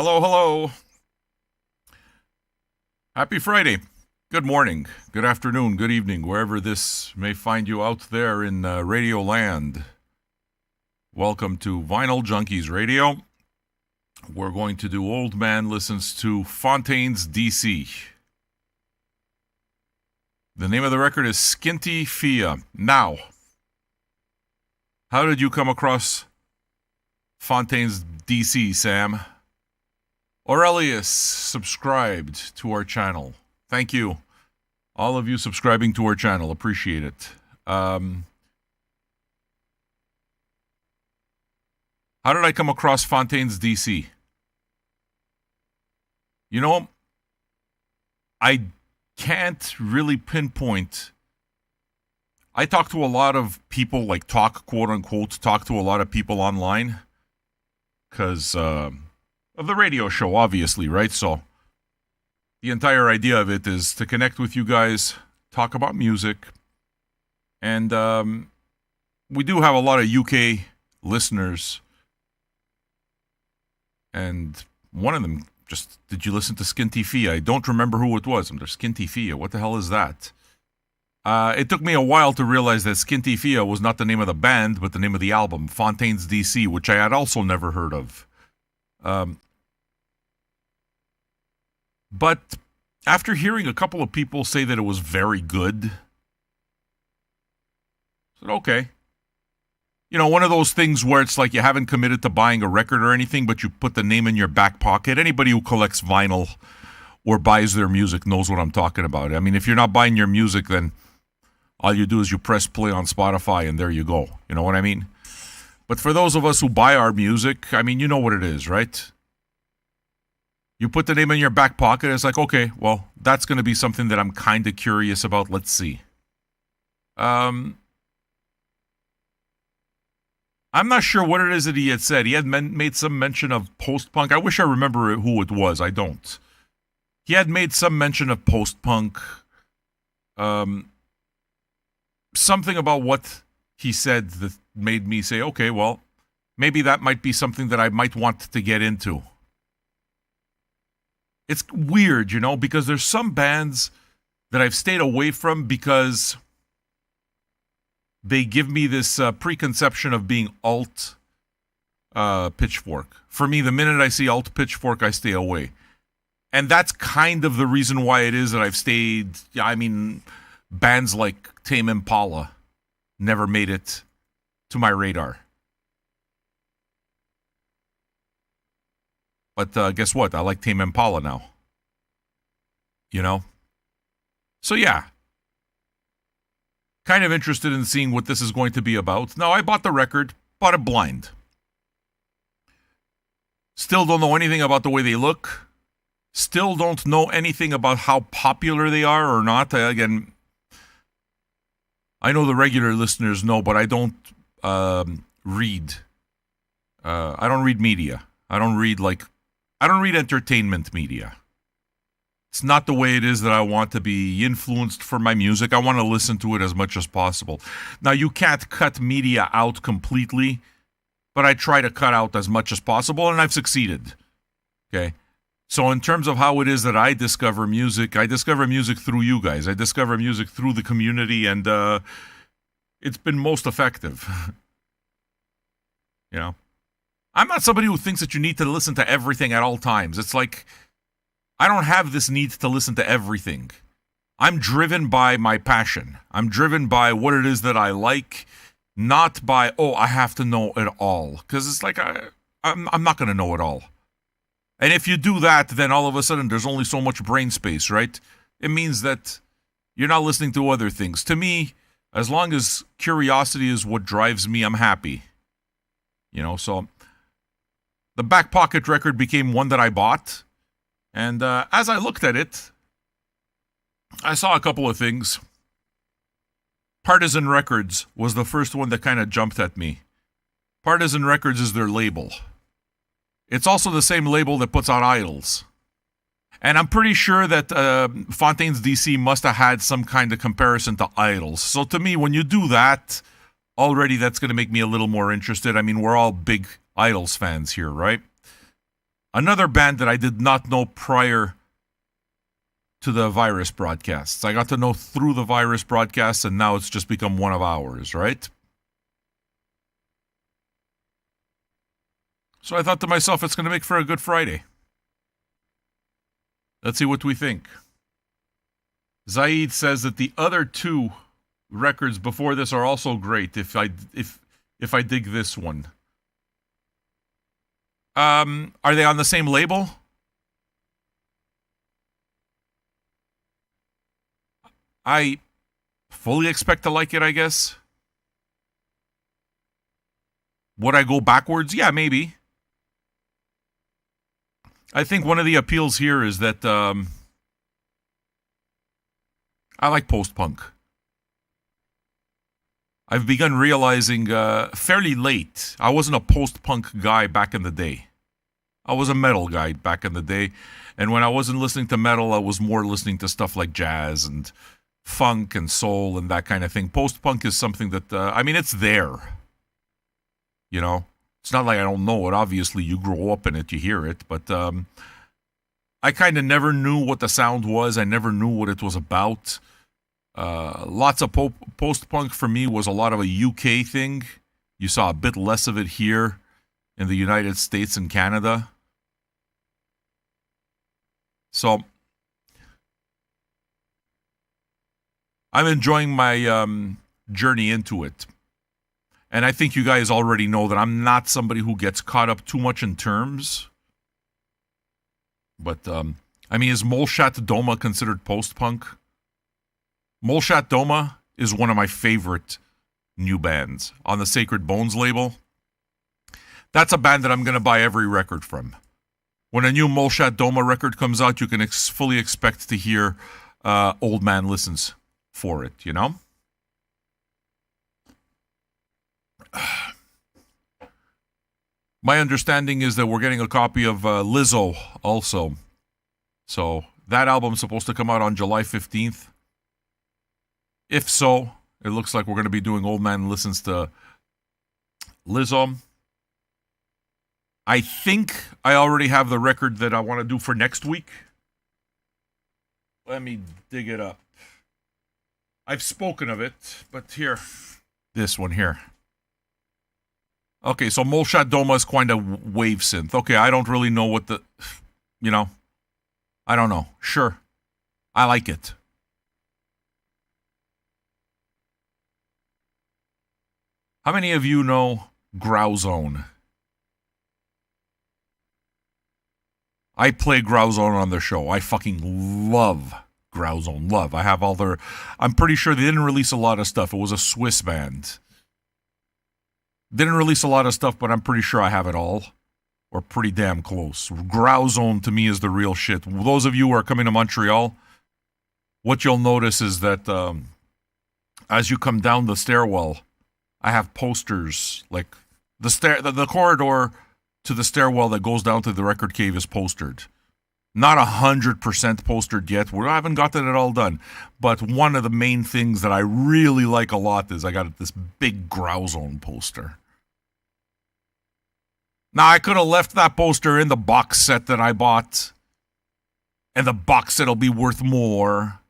Hello, hello. Happy Friday. Good morning, good afternoon, good evening, wherever this may find you out there in Radio Land. Welcome to Vinyl Junkies Radio. We're going to do Old Man Listens to FONTAINES D.C. The name of the record is Skinty Fia. Now, how did you come across FONTAINES D.C., Sam? Aurelius subscribed to our channel. Thank you. All of you subscribing to our channel. Appreciate it. How did I come across FONTAINES D.C.? You know, I can't really pinpoint. I talk to a lot of people, like quote unquote, talk to a lot of people online. Because, of the radio show, obviously, right? So the entire idea of it is to connect with you guys, talk about music, and we do have a lot of UK listeners, and one of them just, did you listen to Skinty Fia? I don't remember who it was. I'm just, Skinty Fia, what the hell is that? It took me a while to realize that Skinty Fia was not the name of the band, but the name of the album, FONTAINES D.C., which I had also never heard of. But after hearing a couple of people say that it was very good, I said, okay. You know, one of those things where it's like you haven't committed to buying a record or anything, but you put the name in your back pocket. Anybody who collects vinyl or buys their music knows what I'm talking about. I mean, if you're not buying your music, then all you do is you press play on Spotify and there you go. You know what I mean? But for those of us who buy our music, I mean, you know what it is, right? You put the name in your back pocket, it's like, okay, well, that's going to be something that I'm kind of curious about. Let's see. I'm not sure what it is that he had said. He had made some mention of post-punk. I wish I remember who it was. I don't. He had made some mention of post-punk. Something about what he said that made me say, okay, well, maybe that might be something that I might want to get into. It's weird, you know, because there's some bands that I've stayed away from because they give me this preconception of being alt Pitchfork. For me, the minute I see alt Pitchfork, I stay away. And that's kind of the reason why it is that I've stayed. I mean, bands like Tame Impala never made it to my radar. But guess what? I like Tame Impala now. You know? So yeah. Kind of interested in seeing what this is going to be about. Now, I bought the record, bought it blind. Still don't know anything about the way they look. Still don't know anything about how popular they are or not. Again, I know the regular listeners know, but I don't read. I don't read media. I don't read entertainment media. It's not the way it is that I want to be influenced for my music. I want to listen to it as much as possible. Now, you can't cut media out completely, but I try to cut out as much as possible, and I've succeeded. Okay? So in terms of how it is that I discover music through you guys. I discover music through the community, and it's been most effective. You know? I'm not somebody who thinks that you need to listen to everything at all times. It's like, I don't have this need to listen to everything. I'm driven by my passion. I'm driven by what it is that I like, not by, I have to know it all. Because it's like, I'm not going to know it all. And if you do that, then all of a sudden there's only so much brain space, right? It means that you're not listening to other things. To me, as long as curiosity is what drives me, I'm happy. You know, so the back pocket record became one that I bought. And as I looked at it, I saw a couple of things. Partisan Records was the first one that kind of jumped at me. Partisan Records is their label. It's also the same label that puts out Idols. And I'm pretty sure that FONTAINES D.C. must have had some kind of comparison to Idols. So to me, when you do that, already that's going to make me a little more interested. I mean, we're all big Idols fans here, right? Another band that I did not know prior to the virus broadcasts. I got to know through the virus broadcasts, and now it's just become one of ours, right? So I thought to myself, it's going to make for a good Friday. Let's see what we think. Zaid says that the other two records before this are also great if I dig this one. Are they on the same label? I fully expect to like it, I guess. Would I go backwards? Yeah, maybe. I think one of the appeals here is that I like post-punk. I've begun realizing fairly late, I wasn't a post-punk guy back in the day. I was a metal guy back in the day. And when I wasn't listening to metal, I was more listening to stuff like jazz and funk and soul and that kind of thing. Post-punk is something that, it's there. You know? It's not like I don't know it. Obviously, you grow up in it, you hear it. But I kind of never knew what the sound was. I never knew what it was about. Lots of post-punk for me was a lot of a UK thing. You saw a bit less of it here in the United States and Canada. So I'm enjoying my journey into it. And I think you guys already know that I'm not somebody who gets caught up too much in terms. But, is Molchat Doma considered post-punk? Molchat Doma is one of my favorite new bands on the Sacred Bones label. That's a band that I'm going to buy every record from. When a new Molchat Doma record comes out, you can fully expect to hear Old Man Listens for it, you know? My understanding is that we're getting a copy of Lizzo also. So that album's supposed to come out on July 15th. If so, it looks like we're going to be doing Old Man Listens to Lizzo. I think I already have the record that I want to do for next week. Let me dig it up. I've spoken of it, but here. This one here. Okay, so Molchat Doma is kind of wave synth. Okay, I don't really know what the... I don't know. Sure. I like it. How many of you know Growzone? I play Growzone on the show. I fucking love Growzone. Love. I have all their... I'm pretty sure they didn't release a lot of stuff. It was a Swiss band. Didn't release a lot of stuff, but I'm pretty sure I have it all. Or pretty damn close. Growzone to me is the real shit. Those of you who are coming to Montreal, what you'll notice is that as you come down the stairwell, I have posters. Like the corridor to the stairwell that goes down to the record cave is postered. Not 100% postered yet. I haven't gotten it all done. But one of the main things that I really like a lot is I got this big Growzone poster. Now, I could have left that poster in the box set that I bought. And the box set will be worth more.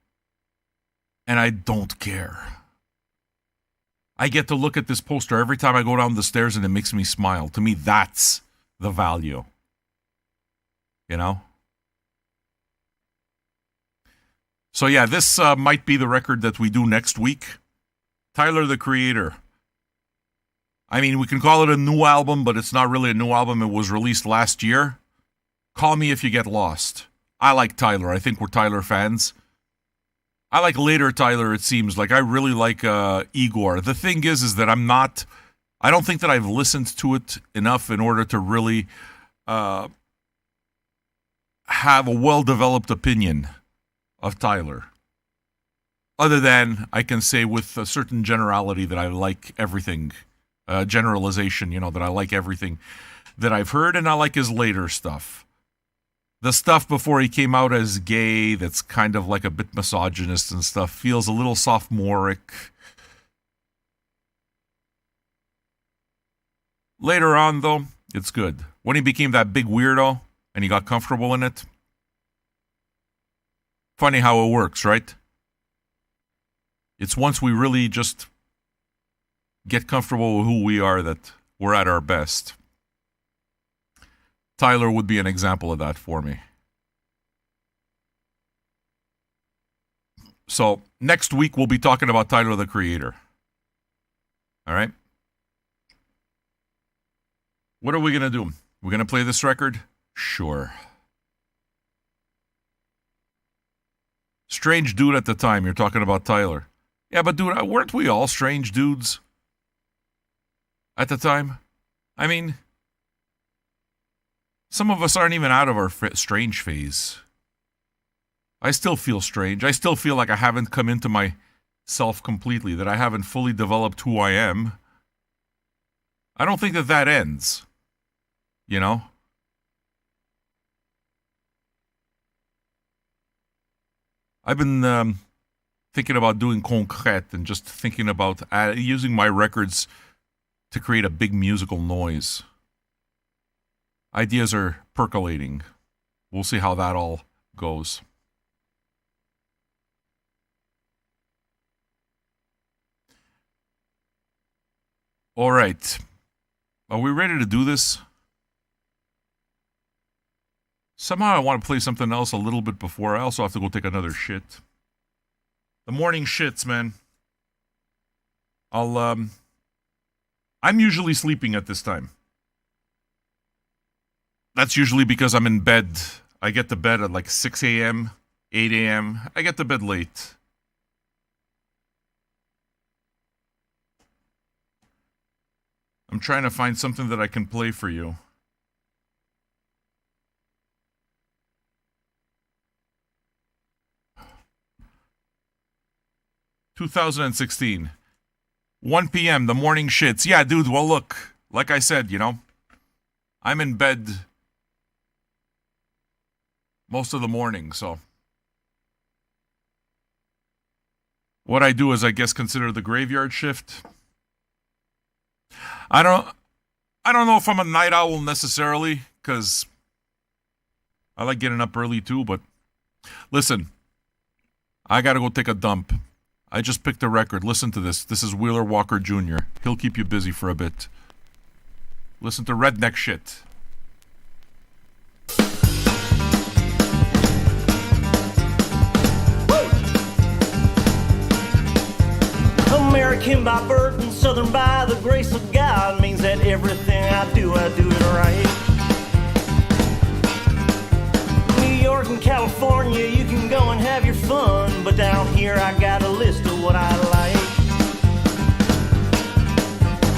And I don't care. I get to look at this poster every time I go down the stairs and it makes me smile. To me, that's the value. You know? So yeah, this might be the record that we do next week. Tyler, the Creator. We can call it a new album, but it's not really a new album. It was released last year. Call me if you get lost. I like Tyler. I think we're Tyler fans. I like later Tyler, it seems. Like, I really like Igor. The thing is that I don't think that I've listened to it enough in order to really have a well-developed opinion of Tyler. Other than I can say with a certain generality that I like everything. Generalization, that I like everything that I've heard, and I like his later stuff. The stuff before he came out as gay, that's kind of like a bit misogynist and stuff, feels a little sophomoric. Later on, though, it's good. When he became that big weirdo, and he got comfortable in it. Funny how it works, right? It's once we really just get comfortable with who we are that we're at our best. Tyler would be an example of that for me. So next week we'll be talking about Tyler, the Creator. All right? What are we going to do? We're going to play this record? Sure. Strange dude at the time. You're talking about Tyler. Yeah, but dude, weren't we all strange dudes at the time? I mean, some of us aren't even out of our strange phase. I still feel strange. I still feel like I haven't come into myself completely, that I haven't fully developed who I am. I don't think that ends. You know? I've been thinking about doing concrète and just thinking about using my records to create a big musical noise. Ideas are percolating. We'll see how that all goes. All right. Are we ready to do this? Somehow I want to play something else a little bit before. I also have to go take another shit. The morning shits, man. I'm usually sleeping at this time. That's usually because I'm in bed. I get to bed at like 6 a.m., 8 a.m. I get to bed late. I'm trying to find something that I can play for you. (2016) 1 p.m. The morning shits. Yeah, dude, well, look. Like I said, you know, I'm in bed most of the morning, so what I do is, I guess, consider the graveyard shift. I don't know if I'm a night owl necessarily, because I like getting up early too, but listen, I gotta go take a dump. I just picked a record. Listen to this. This is Wheeler Walker Jr. He'll keep you busy for a bit. Listen to redneck shit. American by birth and Southern by the grace of God means that everything I do it right. New York and California, you can go and have your fun, but down here I got a list of what I like.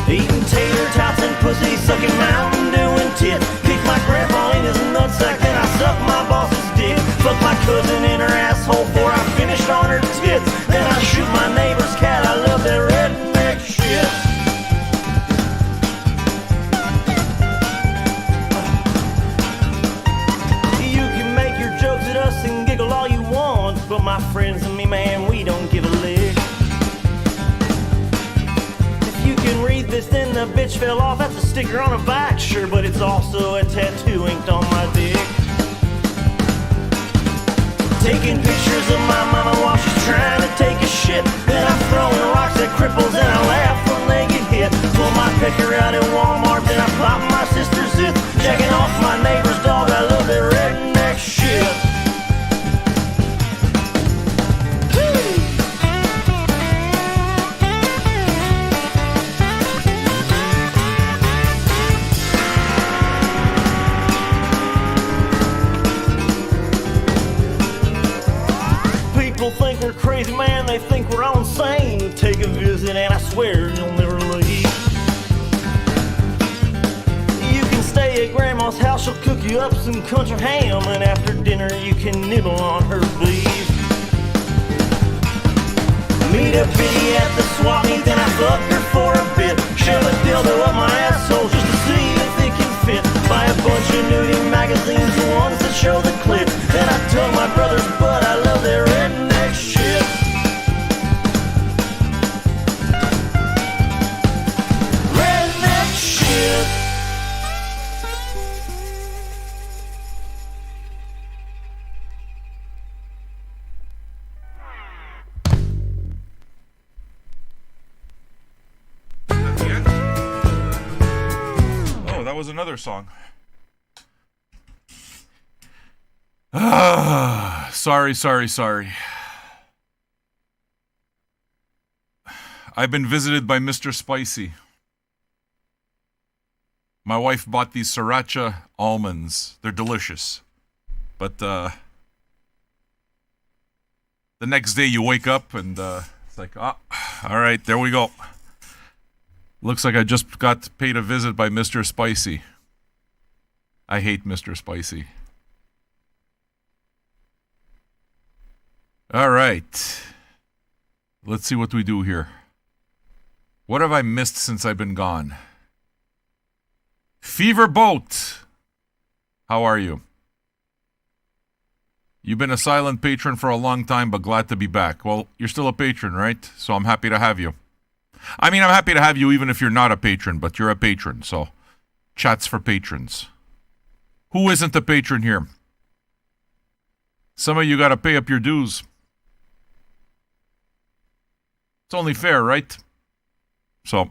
Eating tater tots and pussy, sucking Mountain Dew and tit. Kick my grandpa in his nutsack, then I suck my boss's dick. Fuck my cousin in her asshole before I finished on her tits. Then I shoot my neighbor's cat, I love that redneck shit. You can make your jokes at us and giggle all you want, but my friends and me, man, we don't give a lick. If you can read this, then the bitch fell off. That's a sticker on a bike, sure, but it's also a tattoo inked on my dick. Taking pictures of my mama while she's trying to take a shit. Then I'm throwing rocks at cripples and I laugh when they get hit. Pull my pecker out at Walmart, then I pop my sister's zip. Jacking off my neighbor's dog, I love that redneck shit. People think we're crazy, man, they think we're all insane. Take a visit and I swear you'll never leave. You can stay at grandma's house, she'll cook you up some country ham, and after dinner you can nibble on her beef. Meet a biddy at the swap meet, then I fuck her for a bit. Shove a dildo up my asshole just to see if it can fit. Buy a bunch of nudie magazines, the ones that show the clit. Then I tug my brother's butt, I love their redneck shit. Redneck shit. was another song. Sorry. I've been visited by Mr. Spicy. My wife bought these sriracha almonds. They're delicious. But the next day you wake up and it's like, all right, there we go. Looks like I just got paid a visit by Mr. Spicy. I hate Mr. Spicy. All right. Let's see what we do here. What have I missed since I've been gone? Fever Boat. How are you? You've been a silent patron for a long time, but glad to be back. Well, you're still a patron, right? So I'm happy to have you. I mean, I'm happy to have you even if you're not a patron, but you're a patron, so chats for patrons. Who isn't a patron here? Some of you got to pay up your dues. It's only fair, right? So,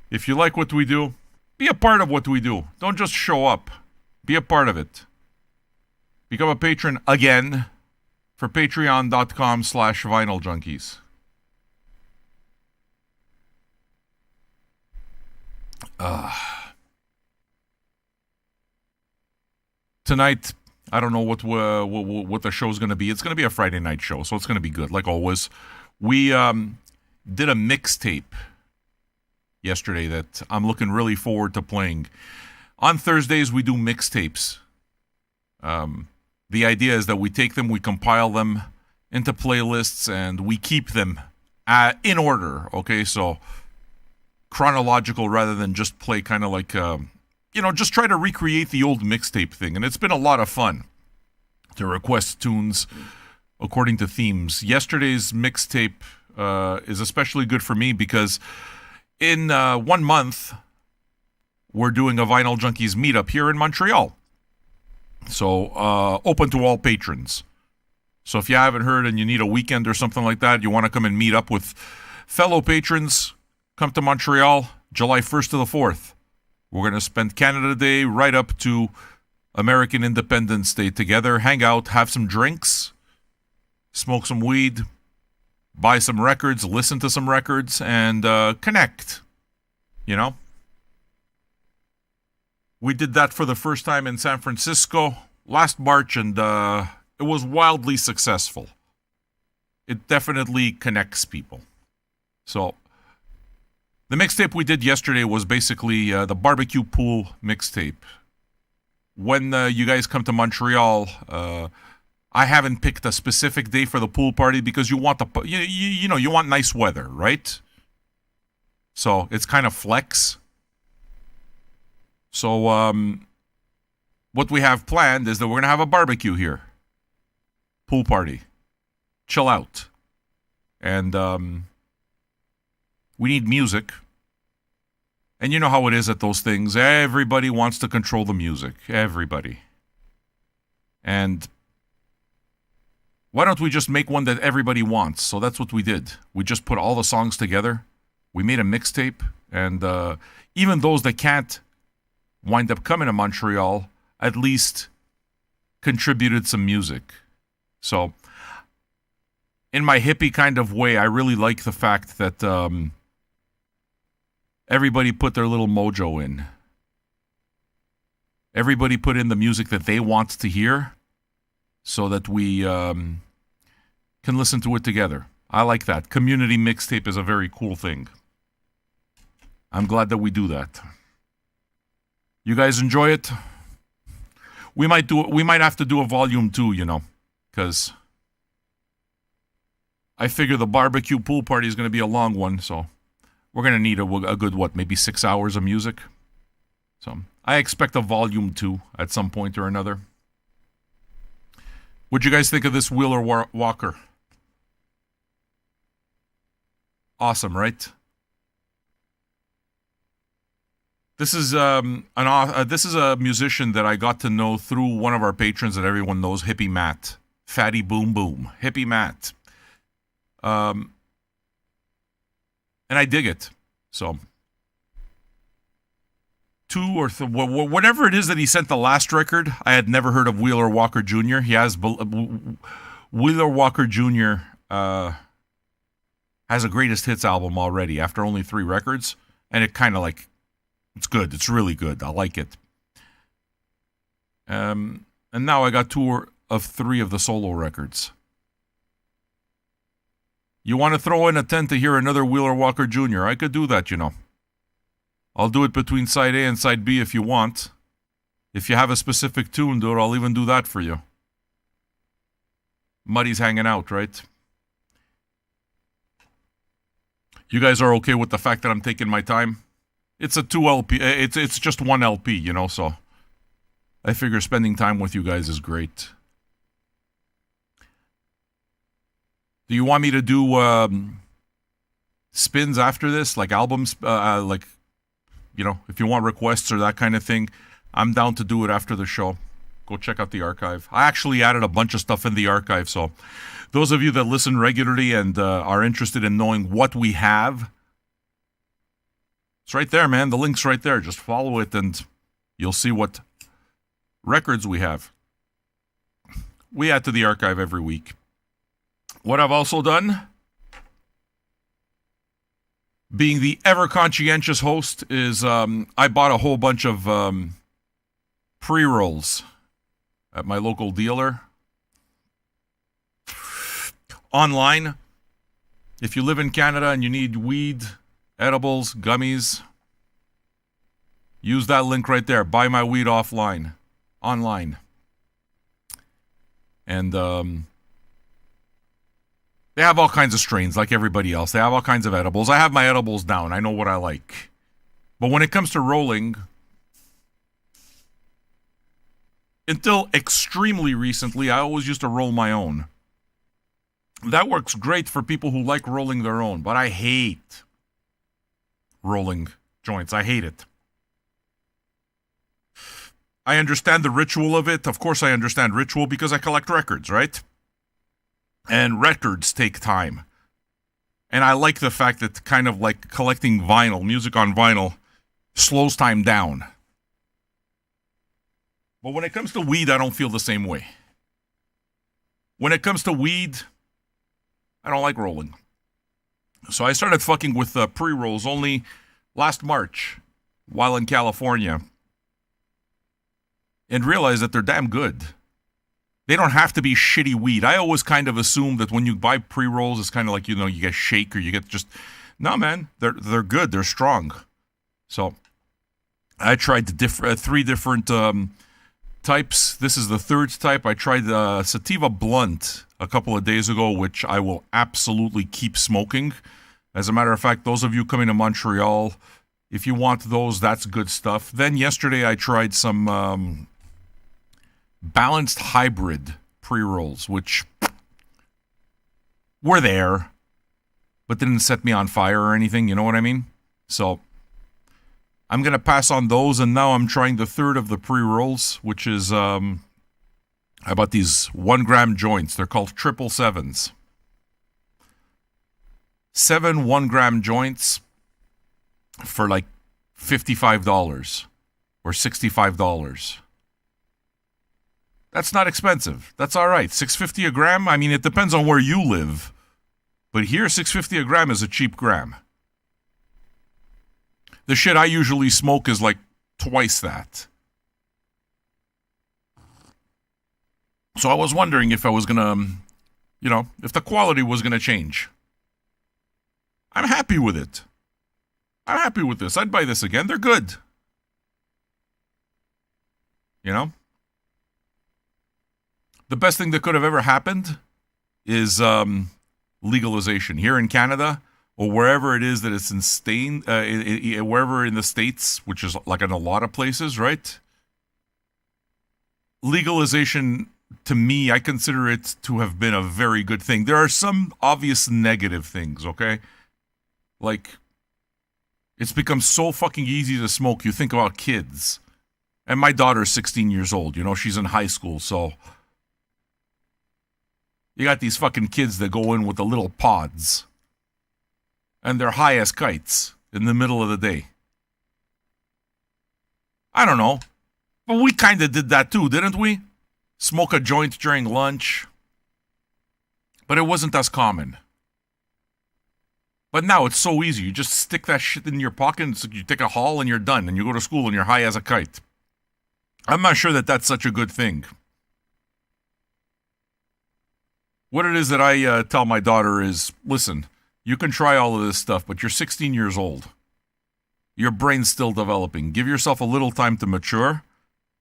if you like what we do, be a part of what we do. Don't just show up. Be a part of it. Become a patron again for patreon.com/vinyljunkies. Tonight, I don't know what the show's going to be. It's going to be a Friday night show, so it's going to be good, like always. We did a mixtape yesterday that I'm looking really forward to playing. On Thursdays, we do mixtapes. The idea is that we take them, we compile them into playlists, and we keep them in order, okay? So chronological rather than just play kind of like, just try to recreate the old mixtape thing. And it's been a lot of fun to request tunes according to themes. Yesterday's mixtape is especially good for me because in 1 month, we're doing a Vinyl Junkies meetup here in Montreal. So, open to all patrons. So if you haven't heard and you need a weekend or something like that, you want to come and meet up with fellow patrons, come to Montreal, July 1st to the 4th. We're going to spend Canada Day right up to American Independence Day together, hang out, have some drinks, smoke some weed, buy some records, listen to some records, and connect, We did that for the first time in San Francisco last March, and it was wildly successful. It definitely connects people. So, the mixtape we did yesterday was basically the barbecue pool mixtape. When you guys come to Montreal, I haven't picked a specific day for the pool party because you want you want nice weather, right? So it's kind of flex. So what we have planned is that we're going to have a barbecue here. Pool party. Chill out. And we need music. And you know how it is at those things. Everybody wants to control the music. Everybody. And why don't we just make one that everybody wants? So that's what we did. We just put all the songs together. We made a mixtape. And even those that can't wind up coming to Montreal, at least contributed some music. So, in my hippie kind of way, I really like the fact that everybody put their little mojo in. Everybody put in the music that they want to hear so that we can listen to it together. I like that. Community mixtape is a very cool thing. I'm glad that we do that. You guys enjoy it? We might have to do a volume 2, because I figure the barbecue pool party is going to be a long one, so we're going to need a good, maybe 6 hours of music. So I expect a volume 2 at some point or another. What'd you guys think of this Wheeler Walker? Awesome, right? This is this is a musician that I got to know through one of our patrons that everyone knows, Hippie Matt. Fatty Boom Boom. Hippie Matt. And I dig it. So, two or whatever it is that he sent the last record. I had never heard of Wheeler Walker Jr. He has Wheeler Walker Jr. Has a greatest hits album already after only 3 records, and it kind of like it's good. It's really good. I like it. And now I got 2 of 3 of the solo records. You want to throw in a 10 to hear another Wheeler Walker Jr.? I could do that, you know. I'll do it between side A and side B if you want. If you have a specific tune, dude, I'll even do that for you. Muddy's hanging out, right? You guys are okay with the fact that I'm taking my time? It's a 2 LP. It's just 1 LP, you know, so I figure spending time with you guys is great. Do you want me to do spins after this, like albums, like, you know, if you want requests or that kind of thing, I'm down to do it after the show. Go check out the archive. I actually added a bunch of stuff in the archive, so those of you that listen regularly and are interested in knowing what we have, it's right there, man. The link's right there. Just follow it and you'll see what records we have. We add to the archive every week. What I've also done, being the ever conscientious host, is I bought a whole bunch of pre-rolls at my local dealer. Online, if you live in Canada and you need weed, edibles, gummies, use that link right there. Buy my weed online. And they have all kinds of strains like everybody else. They have all kinds of edibles. I have my edibles down. I know what I like. But when it comes to rolling, until extremely recently, I always used to roll my own. That works great for people who like rolling their own, but I hate rolling joints. I hate it. I understand the ritual of it. Of course I understand ritual because I collect records, right? And records take time. And I like the fact that kind of like collecting vinyl, music on vinyl, slows time down. But when it comes to weed, I don't feel the same way. When it comes to weed, I don't like rolling. So I started fucking with pre-rolls only last March while in California and realized that they're damn good. They don't have to be shitty weed. I always kind of assume that when you buy pre-rolls, it's kind of like, you know, you get shake or you get just... No, man, they're good. They're strong. So I tried 3 different types. This is the 3rd type. I tried Sativa Blunt a couple of days ago, which I will absolutely keep smoking. As a matter of fact, those of you coming to Montreal, if you want those, that's good stuff. Then yesterday I tried some balanced hybrid pre-rolls, which were there, but didn't set me on fire or anything, you know what I mean? So I'm going to pass on those, and now I'm trying the 3rd of the pre-rolls, which is... I bought these 1 gram joints. They're called 777s. 7 1 gram joints for like $55 or $65. That's not expensive. That's all right. $6.50 a gram? I mean, it depends on where you live. But here, $6.50 a gram is a cheap gram. The shit I usually smoke is like twice that. So I was wondering if I was going to, you know, if the quality was going to change. I'm happy with it. I'm happy with this. I'd buy this again. They're good. You know? The best thing that could have ever happened is legalization. Here in Canada, or wherever it is that it's wherever in the States, which is like in a lot of places, right? Legalization... To me, I consider it to have been a very good thing. There are some obvious negative things, okay? Like, it's become so fucking easy to smoke. You think about kids. And my daughter's 16 years old, you know, she's in high school, so... You got these fucking kids that go in with the little pods. And they're high as kites in the middle of the day. I don't know. But we kind of did that too, didn't we? Smoke a joint during lunch. But it wasn't as common. But now it's so easy. You just stick that shit in your pocket, and you take a haul and you're done. And you go to school and you're high as a kite. I'm not sure that that's such a good thing. What it is that I tell my daughter is, listen, you can try all of this stuff, but you're 16 years old. Your brain's still developing. Give yourself a little time to mature.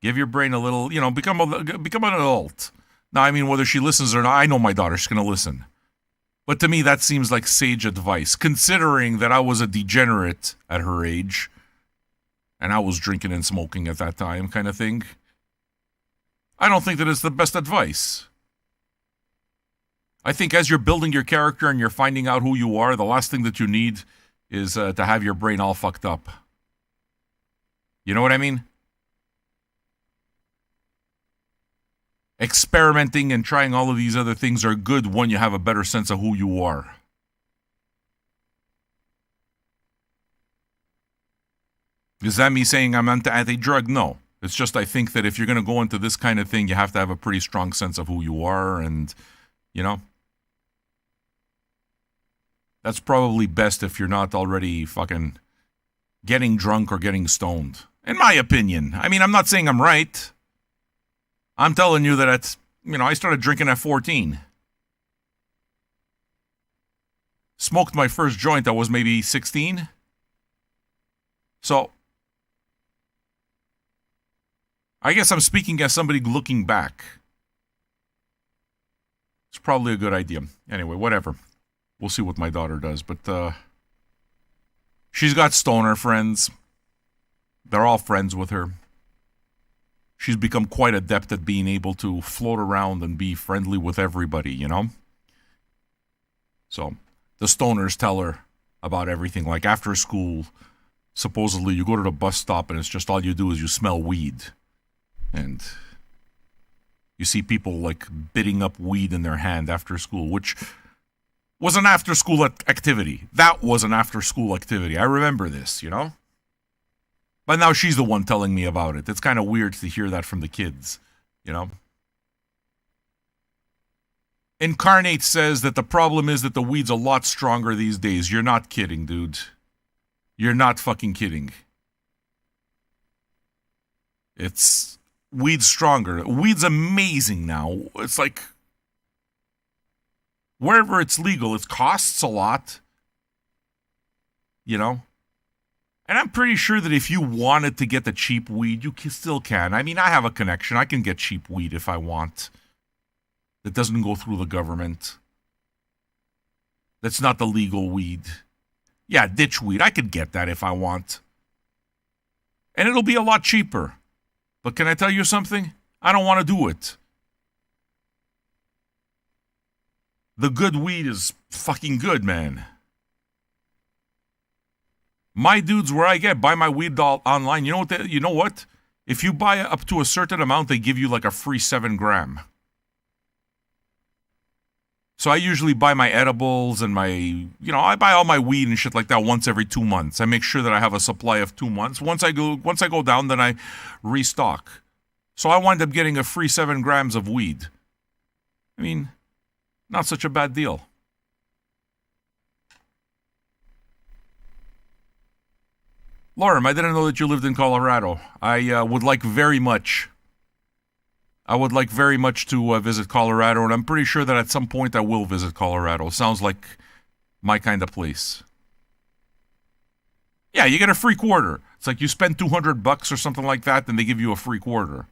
Give your brain a little, become an adult. Now, I mean, whether she listens or not, I know my daughter's going to listen. But to me, that seems like sage advice, considering that I was a degenerate at her age, and I was drinking and smoking at that time, kind of thing. I don't think that it's the best advice. I think as you're building your character and you're finding out who you are, the last thing that you need is to have your brain all fucked up. You know what I mean? Experimenting and trying all of these other things are good when you have a better sense of who you are. Is that me saying I'm anti-drug? No. It's just I think that if you're going to go into this kind of thing, you have to have a pretty strong sense of who you are, and, that's probably best if you're not already fucking getting drunk or getting stoned. In my opinion. I mean, I'm not saying I'm right. I'm telling you that I started drinking at 14. Smoked my first joint, I was maybe 16. So, I guess I'm speaking as somebody looking back. It's probably a good idea. Anyway, whatever. We'll see what my daughter does. But she's got stoner friends. They're all friends with her. She's become quite adept at being able to float around and be friendly with everybody, So, the stoners tell her about everything. Like after school, supposedly you go to the bus stop and it's just all you do is you smell weed. And you see people like bidding up weed in their hand after school, which was an after school activity. That was an after school activity. I remember this, But now she's the one telling me about it. It's kind of weird to hear that from the kids, Incarnate says that the problem is that the weed's a lot stronger these days. You're not kidding, dude. You're not fucking kidding. Weed's stronger. Weed's amazing now. It's like, wherever it's legal, it costs a lot, And I'm pretty sure that if you wanted to get the cheap weed, you still can. I mean, I have a connection. I can get cheap weed if I want. That doesn't go through the government. That's not the legal weed. Yeah, ditch weed. I could get that if I want. And it'll be a lot cheaper. But can I tell you something? I don't want to do it. The good weed is fucking good, man. My dudes, where I buy my weed online. You know what? If you buy up to a certain amount, they give you like a free 7 gram. So I usually buy my edibles and I buy all my weed and shit like that once every 2 months. I make sure that I have a supply of 2 months. Once I go down, then I restock. So I wind up getting a free 7 grams of weed. I mean, not such a bad deal. Lauren, I didn't know that you lived in Colorado. I would like very much to visit Colorado, and I'm pretty sure that at some point I will visit Colorado. Sounds like my kind of place. Yeah, you get a free quarter. It's like you spend $200 or something like that, then they give you a free quarter.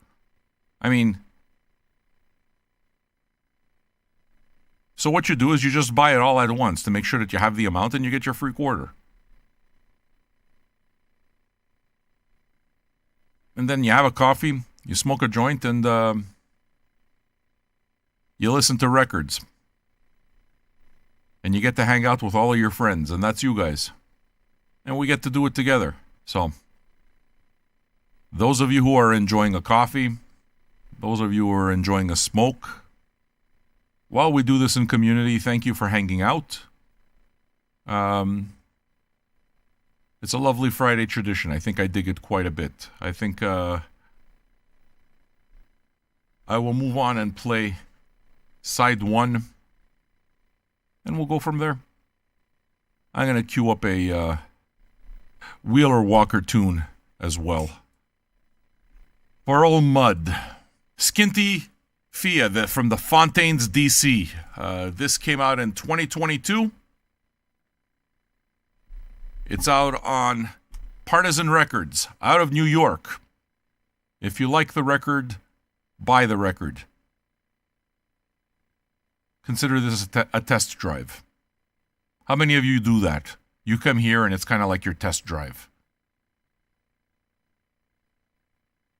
I mean, so what you do is you just buy it all at once to make sure that you have the amount and you get your free quarter. And then you have a coffee, you smoke a joint, and you listen to records. And you get to hang out with all of your friends, and that's you guys. And we get to do it together. So, those of you who are enjoying a coffee, those of you who are enjoying a smoke, while we do this in community, thank you for hanging out. It's a lovely Friday tradition. I think I dig it quite a bit. I think I will move on and play side one, and we'll go from there. I'm going to cue up a Wheeler Walker tune as well. For old mud. Skinty Fia from the FONTAINES D.C. This came out in 2022. It's out on Partisan Records out of New York. If you like the record, buy the record. Consider this a test drive. How many of you do that? You come here and it's kind of like your test drive.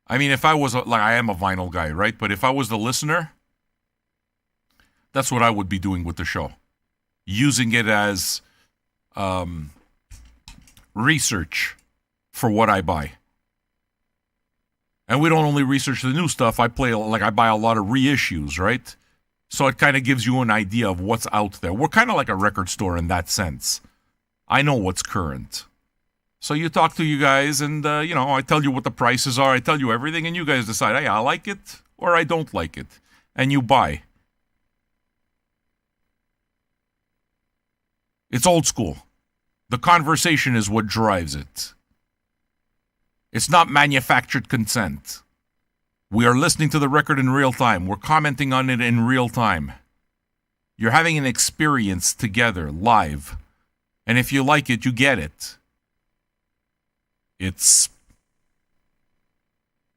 I mean, if I was, I am a vinyl guy, right? But if I was the listener, that's what I would be doing with the show. Using it as research for what I buy. And we don't only research the new stuff. I buy a lot of reissues, right? So it kind of gives you an idea of what's out there. We're kind of like a record store in that sense. I know what's current. So you talk to you guys and, I tell you what the prices are. I tell you everything and you guys decide, hey, I like it or I don't like it. And you buy. It's old school. The conversation is what drives it. It's not manufactured consent. We are listening to the record in real time. We're commenting on it in real time. You're having an experience together, live. And if you like it, you get it. It's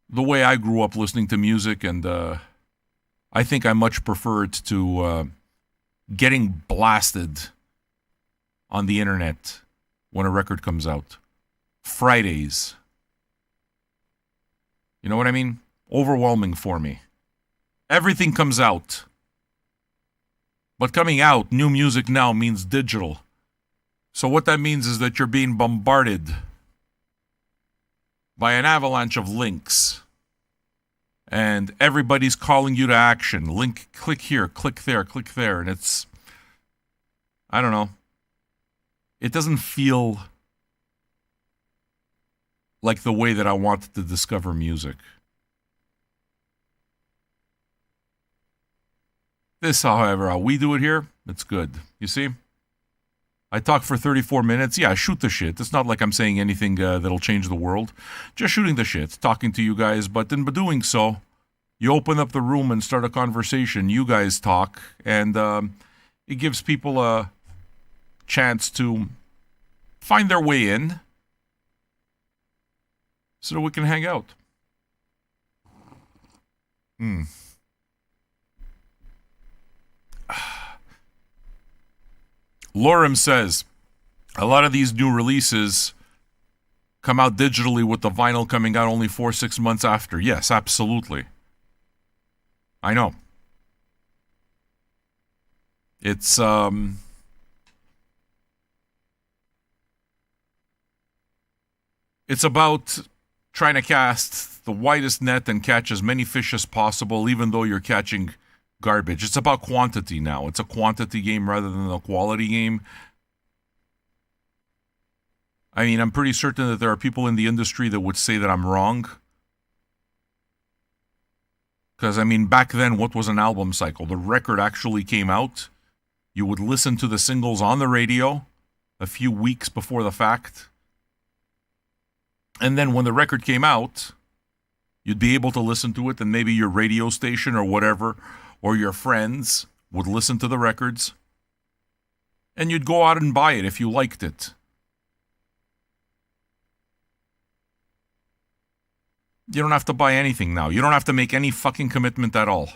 the way I grew up listening to music, and I think I much prefer it to getting blasted on the internet when a record comes out. Fridays. You know what I mean? Overwhelming for me. Everything comes out. But coming out, new music now means digital. So what that means is that you're being bombarded by an avalanche of links. And everybody's calling you to action. Link, click here, click there, click there. And it's, I don't know. It doesn't feel like the way that I wanted to discover music. This, however, how we do it here, it's good. You see? I talk for 34 minutes. Yeah, shoot the shit. It's not like I'm saying anything that'll change the world. Just shooting the shit, talking to you guys. But in doing so, you open up the room and start a conversation. You guys talk. And it gives people a chance to find their way in so that we can hang out. Lorem says, a lot of these new releases come out digitally with the vinyl coming out only 4-6 months after. Yes, absolutely. I know. It's about trying to cast the widest net and catch as many fish as possible, even though you're catching garbage. It's about quantity now. It's a quantity game rather than a quality game. I mean, I'm pretty certain that there are people in the industry that would say that I'm wrong. Because, I mean, back then, what was an album cycle? The record actually came out. You would listen to the singles on the radio a few weeks before the fact. And then when the record came out, you'd be able to listen to it, and maybe your radio station or whatever, or your friends would listen to the records, and you'd go out and buy it if you liked it. You don't have to buy anything now. You don't have to make any fucking commitment at all.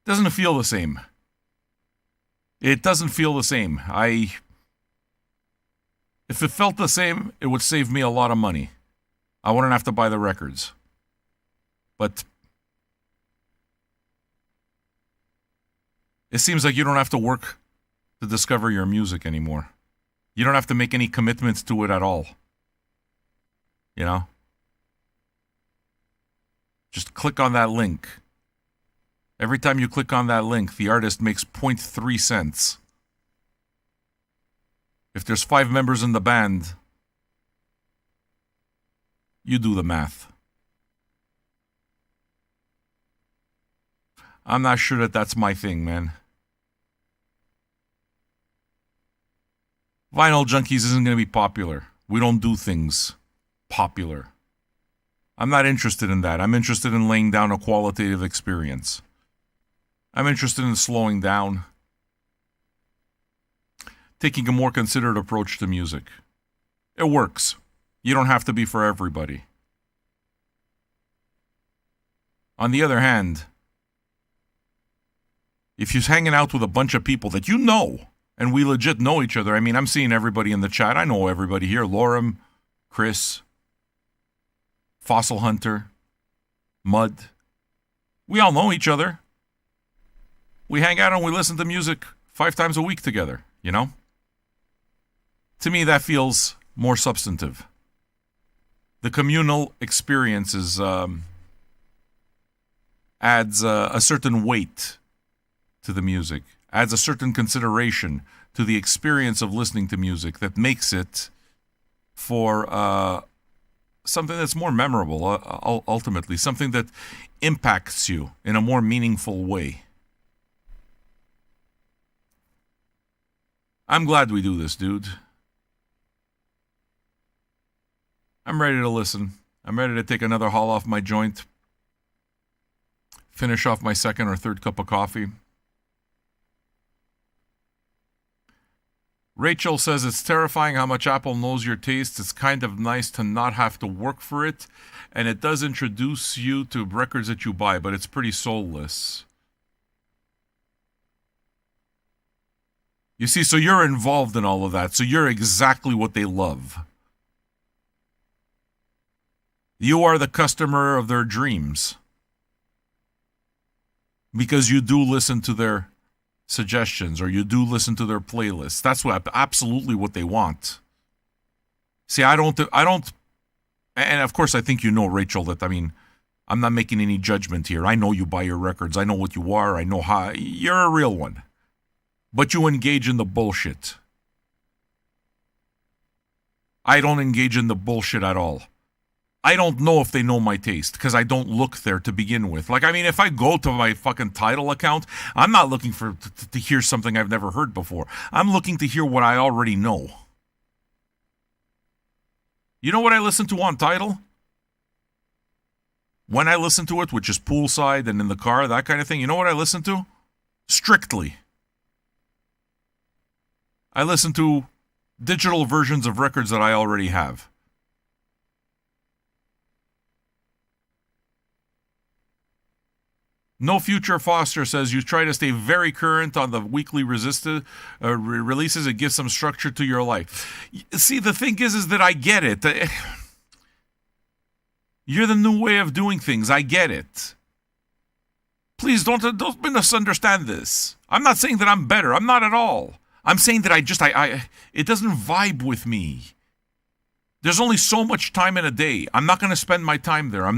Doesn't feel the same. It doesn't feel the same. If it felt the same, it would save me a lot of money. I wouldn't have to buy the records. But it seems like you don't have to work to discover your music anymore. You don't have to make any commitments to it at all. You know? Just click on that link. Every time you click on that link, the artist makes 0.3 cents. If there's 5 members in the band, you do the math. I'm not sure that that's my thing, man. Vinyl Junkies isn't going to be popular. We don't do things popular. I'm not interested in that. I'm interested in laying down a qualitative experience. I'm interested in slowing down, taking a more considered approach to music. It works. You don't have to be for everybody. On the other hand, if you're hanging out with a bunch of people that you know, and we legit know each other. I mean, I'm seeing everybody in the chat. I know everybody here. Lorem, Chris, Fossil Hunter, Mud. We all know each other. We hang out and we listen to music 5 times a week together, you know? To me, that feels more substantive. The communal experience adds a certain weight to the music, adds a certain consideration to the experience of listening to music that makes it for something that's more memorable, ultimately, something that impacts you in a more meaningful way. I'm glad we do this, dude. I'm ready to listen. I'm ready to take another haul off my joint, finish off my second or third cup of coffee. Rachel says it's terrifying how much Apple knows your taste. It's kind of nice to not have to work for it. And it does introduce you to records that you buy, but it's pretty soulless. You see, so you're involved in all of that. So you're exactly what they love. You are the customer of their dreams. Because you do listen to their suggestions, or you do listen to their playlists. That's absolutely what they want. See, I don't, and of course I think you know, Rachel, that, I mean, I'm not making any judgment here. I know you buy your records. I know what you are. I know how, you're a real one. But you engage in the bullshit. I don't engage in the bullshit at all. I don't know if they know my taste because I don't look there to begin with. Like, I mean, if I go to my fucking Tidal account, I'm not looking for to hear something I've never heard before. I'm looking to hear what I already know. You know what I listen to on Tidal? When I listen to it, which is poolside and in the car, that kind of thing, you know what I listen to? Strictly. I listen to digital versions of records that I already have. No Future Foster says you try to stay very current on the weekly releases. It gives some structure to your life. See, the thing is that I get it. You're the new way of doing things. I get it. Please don't misunderstand this. I'm not saying that I'm better. I'm not at all. I'm saying that it doesn't vibe with me. There's only so much time in a day. I'm not going to spend my time there.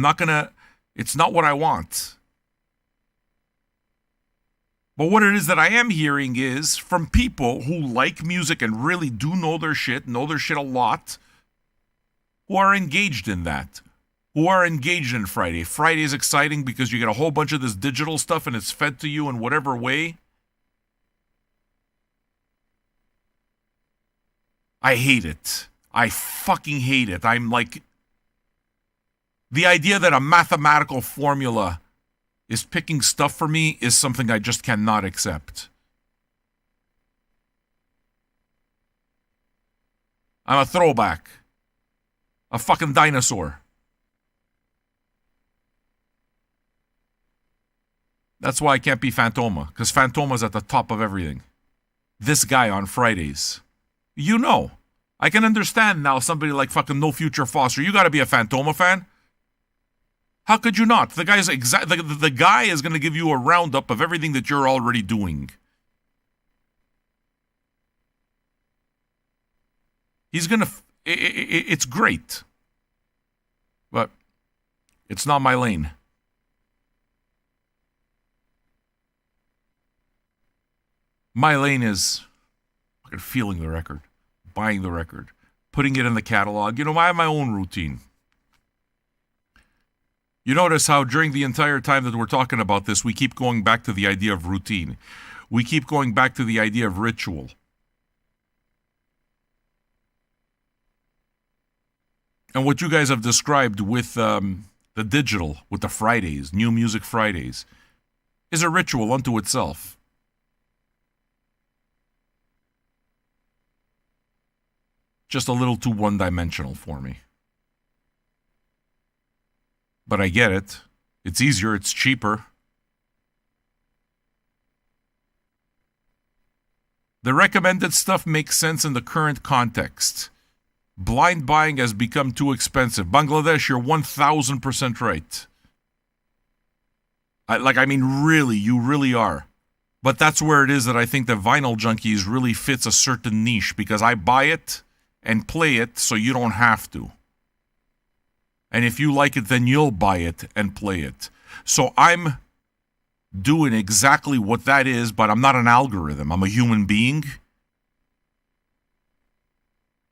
It's not what I want. But what it is that I am hearing is from people who like music and really do know their shit a lot, who are engaged in that, who are engaged in Friday. Friday is exciting because you get a whole bunch of this digital stuff and it's fed to you in whatever way. I hate it. I fucking hate it. I'm like, the idea that a mathematical formula is picking stuff for me is something I just cannot accept. I'm a throwback. A fucking dinosaur. That's why I can't be Fantoma, because Fantoma's at the top of everything. This guy on Fridays. You know. I can understand now somebody like fucking No Future Foster. You gotta be a Fantoma fan. How could you not? The guy is going to give you a roundup of everything that you're already doing. He's going to... It's great. But it's not my lane. My lane is fucking feeling the record. buying the record, putting it in the catalog. I have my own routine. You notice how during the entire time that we're talking about this, we keep going back to the idea of routine. We keep going back to the idea of ritual. And what you guys have described with the digital, with the Fridays, New Music Fridays, is a ritual unto itself. Just a little too one-dimensional for me. But I get it. It's easier, it's cheaper. The recommended stuff makes sense in the current context. Blind buying has become too expensive. Bangladesh, you're 1,000% right. Really, you really are. But that's where it is that I think that Vinyl Junkies really fits a certain niche, because I buy it and play it so you don't have to. And if you like it, then you'll buy it and play it. So I'm doing exactly what that is, but I'm not an algorithm. I'm a human being.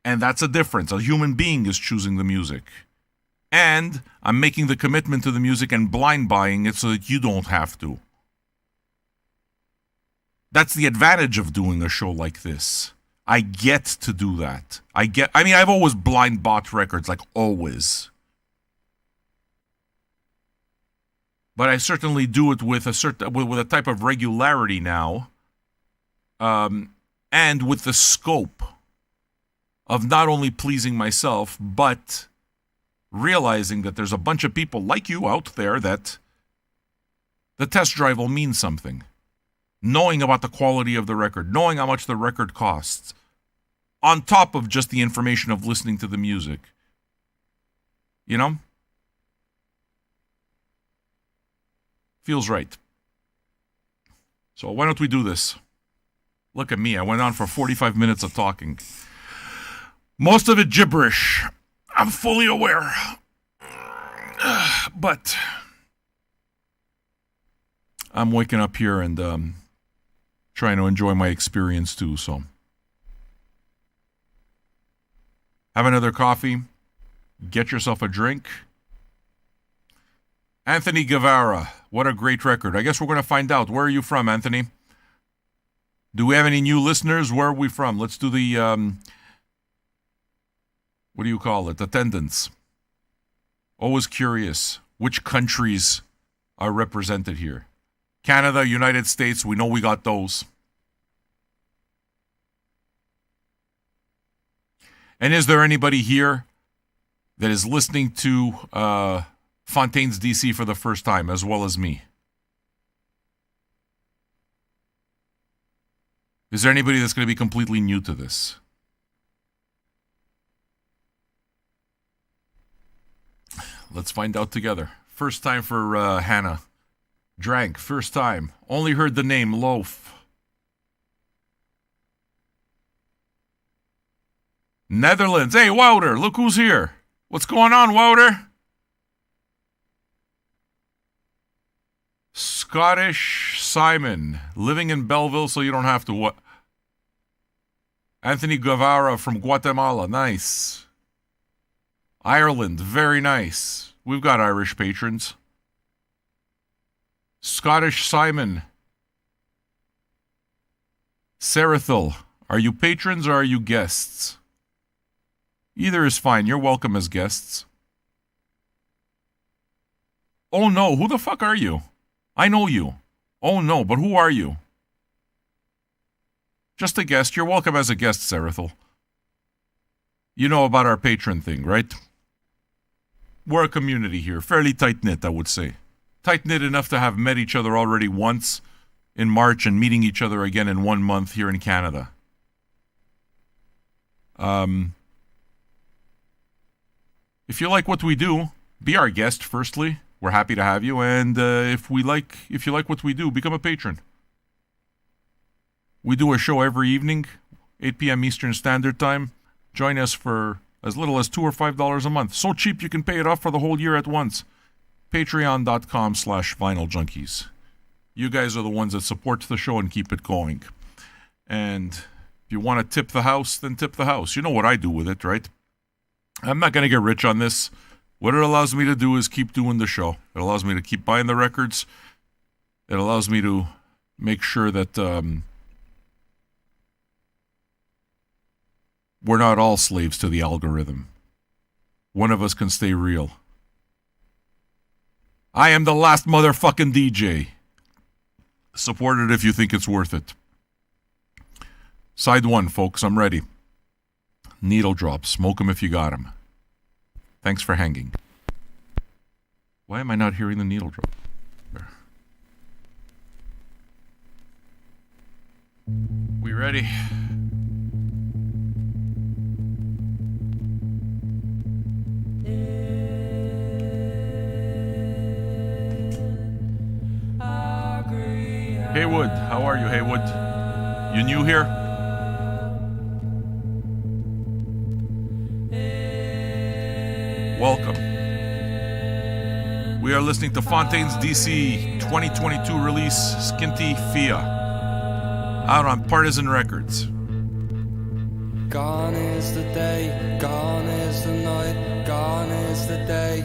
And that's a difference. A human being is choosing the music. And I'm making the commitment to the music and blind buying it so that you don't have to. That's the advantage of doing a show like this. I get to do that. I've always blind bought records, like always. But I certainly do it with a type of regularity now, and with the scope of not only pleasing myself, but realizing that there's a bunch of people like you out there that the test drive will mean something. Knowing about the quality of the record, knowing how much the record costs, on top of just the information of listening to the music. Feels right. So why don't we do this? Look at me. I went on for 45 minutes of talking. Most of it gibberish. I'm fully aware. But I'm waking up here and trying to enjoy my experience too, so. Have another coffee. Get yourself a drink. Anthony Guevara. What a great record. I guess we're going to find out. Where are you from, Anthony? Do we have any new listeners? Where are we from? Let's do the, what do you call it? Attendance. Always curious. Which countries are represented here? Canada, United States, we know we got those. And is there anybody here that is listening to FONTAINES D.C. for the first time, as well as me? Is there anybody that's going to be completely new to this? Let's find out together. First time for Hannah. Drank, first time. Only heard the name, Loaf. Netherlands. Hey, Wouter, look who's here. What's going on, Wouter? Scottish Simon, living in Belleville so you don't have to what? Anthony Guevara from Guatemala, nice. Ireland, very nice. We've got Irish patrons. Scottish Simon. Serathil, are you patrons or are you guests? Either is fine. You're welcome as guests. Oh no, who the fuck are you? I know you. Oh no, but who are you? Just a guest. You're welcome as a guest, Serathil. You know about our patron thing, right? We're a community here. Fairly tight-knit, I would say. Tight-knit enough to have met each other already once in March and meeting each other again in 1 month here in Canada. If you like what we do, be our guest, firstly. We're happy to have you. And if you like what we do, become a patron. We do a show every evening, 8 p.m. Eastern Standard Time. Join us for as little as $2 or $5 a month. So cheap you can pay it off for the whole year at once. Patreon.com/vinyljunkies. You guys are the ones that support the show and keep it going. And If you want to tip the house, then tip the house. You know what I do with it, right? I'm not going to get rich on this. What it allows me to do is keep doing the show. It allows me to keep buying the records. It allows me to make sure that we're not all slaves to the algorithm. One of us can stay real. I am the last motherfucking DJ. Support it if you think it's worth it. Side 1, folks, I'm ready. Needle drops. Smoke them if you got them. Thanks for hanging. Why am I not hearing the needle drop? There. We ready? Haywood, how are you, Haywood? You new here? Welcome. We are listening to FONTAINES D.C. 2022 release, Skinty Fia, out on Partisan Records. Gone is the day, gone is the night, gone is the day.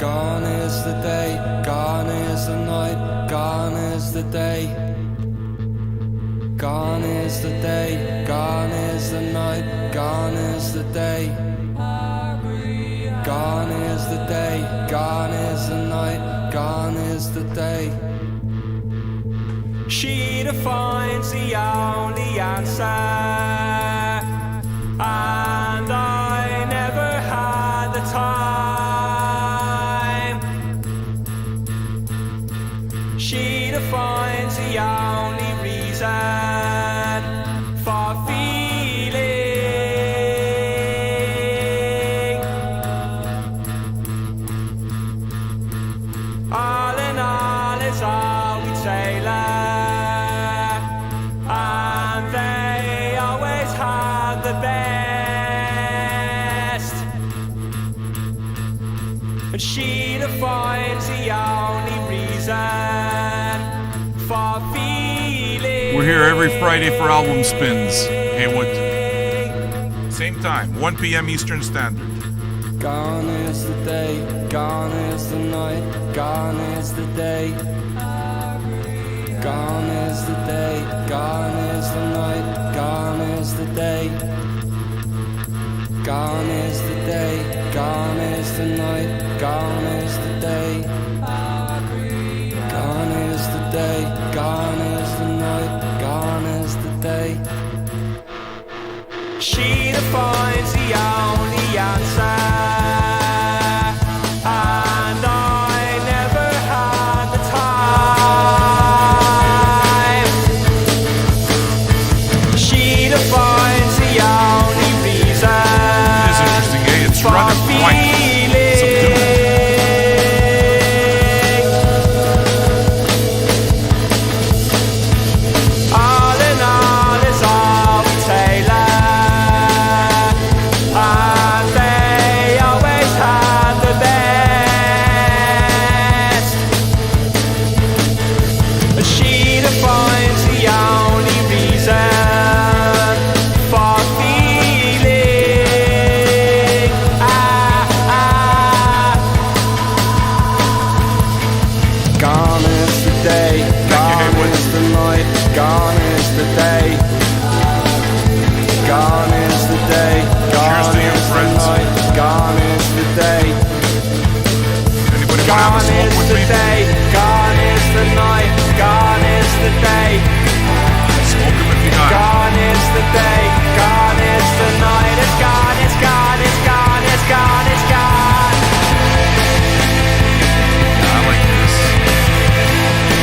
Gone is the day, gone is the night, gone is the day. Gone is the day, gone is the night, gone is the day. Gone is the day, gone is the night, gone is the day. She defines the only answer, and I never had the time. She defines the only reason for feeling. All in all, it's all we sailor, and they always have the best. And she defines the only reason for feeling. We're here every Friday for album spins, Haywood. Same time, 1 p.m. Eastern Standard. Gone is the day, gone is the night, gone is the day. Gone is the day, gone is the night, gone is the day. Gone is the day, gone is the night, gone is the day. Gone is the day, gone is the night, gone is the day. She defines the only answer, and I never had the time. She defines the only reason. It is interesting, eh? It's rather quite subdued. All in all, it's all we tailor, and they always had the best. She defines the only reason for feeling. Gone is the day, gone is the night, gone is the day. Gone is the day, gone to you, is the friends. night, gone is the day. Anybody want to have a Gone smoke is with the me? day, gone is the night, gone is the day. Smoke them if you got it. Gone is the day, gone is the night. It's gone, it's gone, it's gone, it's gone, it's gone. Yeah, I like this.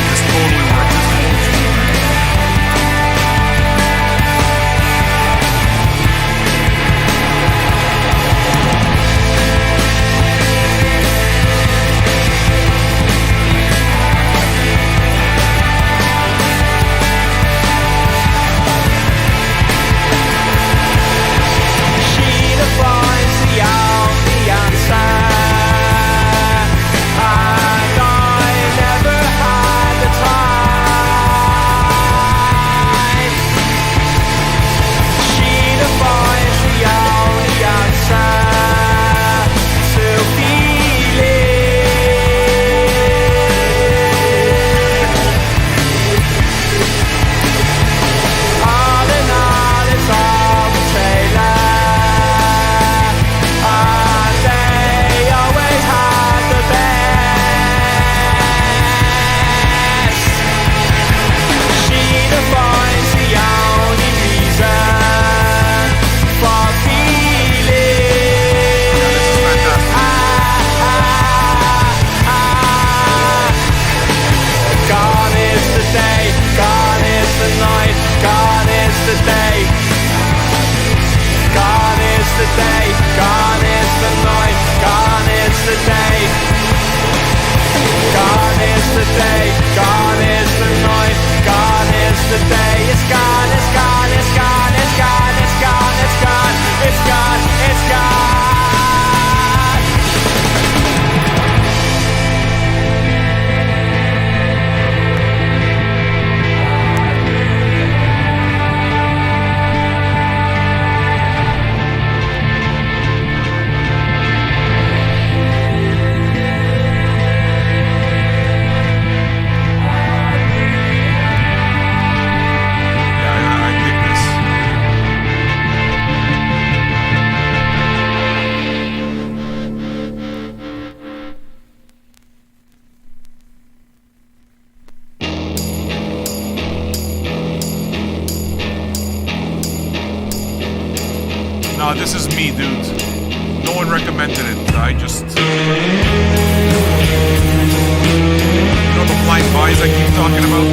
This totally works. This is old school, man. This is me, dude. No one recommended it. I just... You know the blind buys I keep talking about?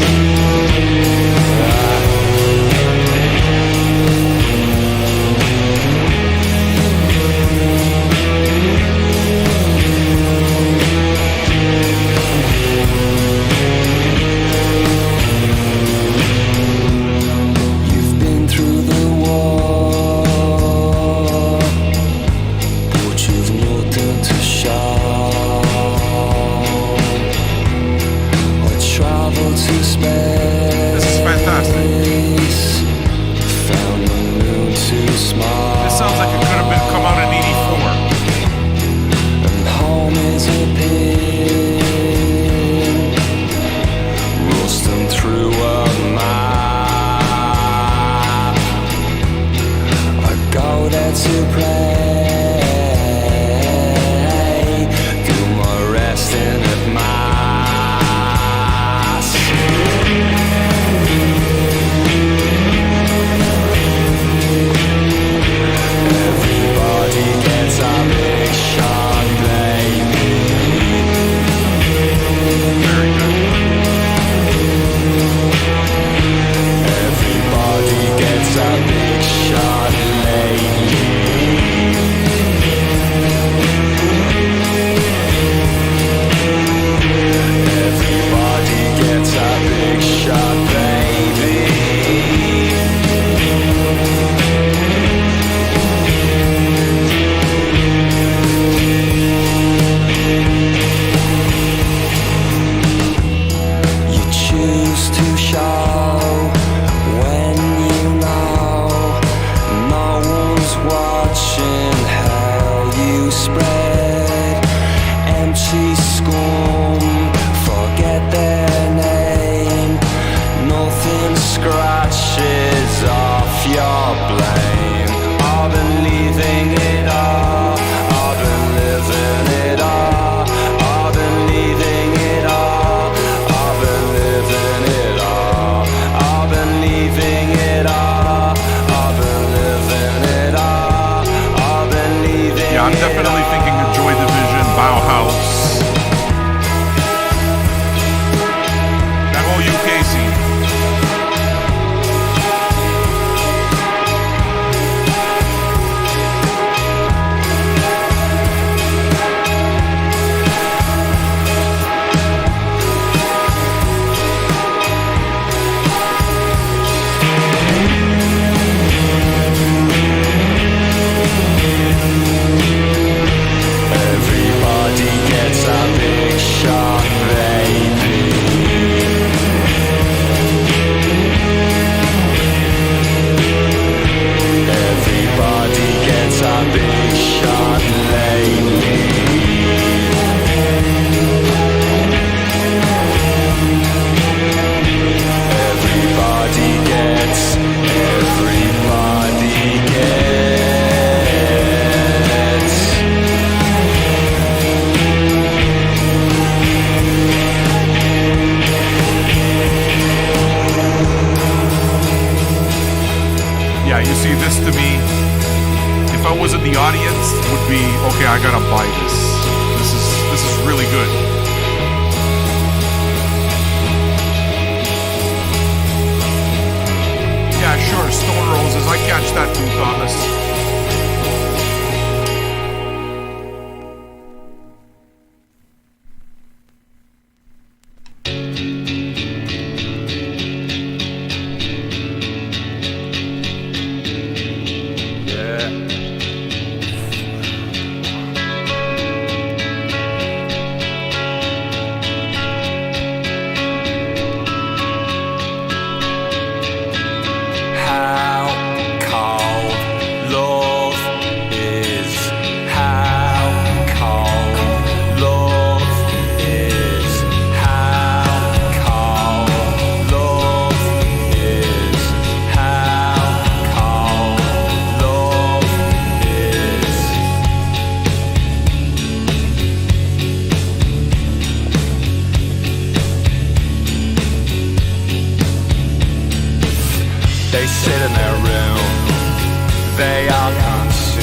They sit in their room, they are consumed.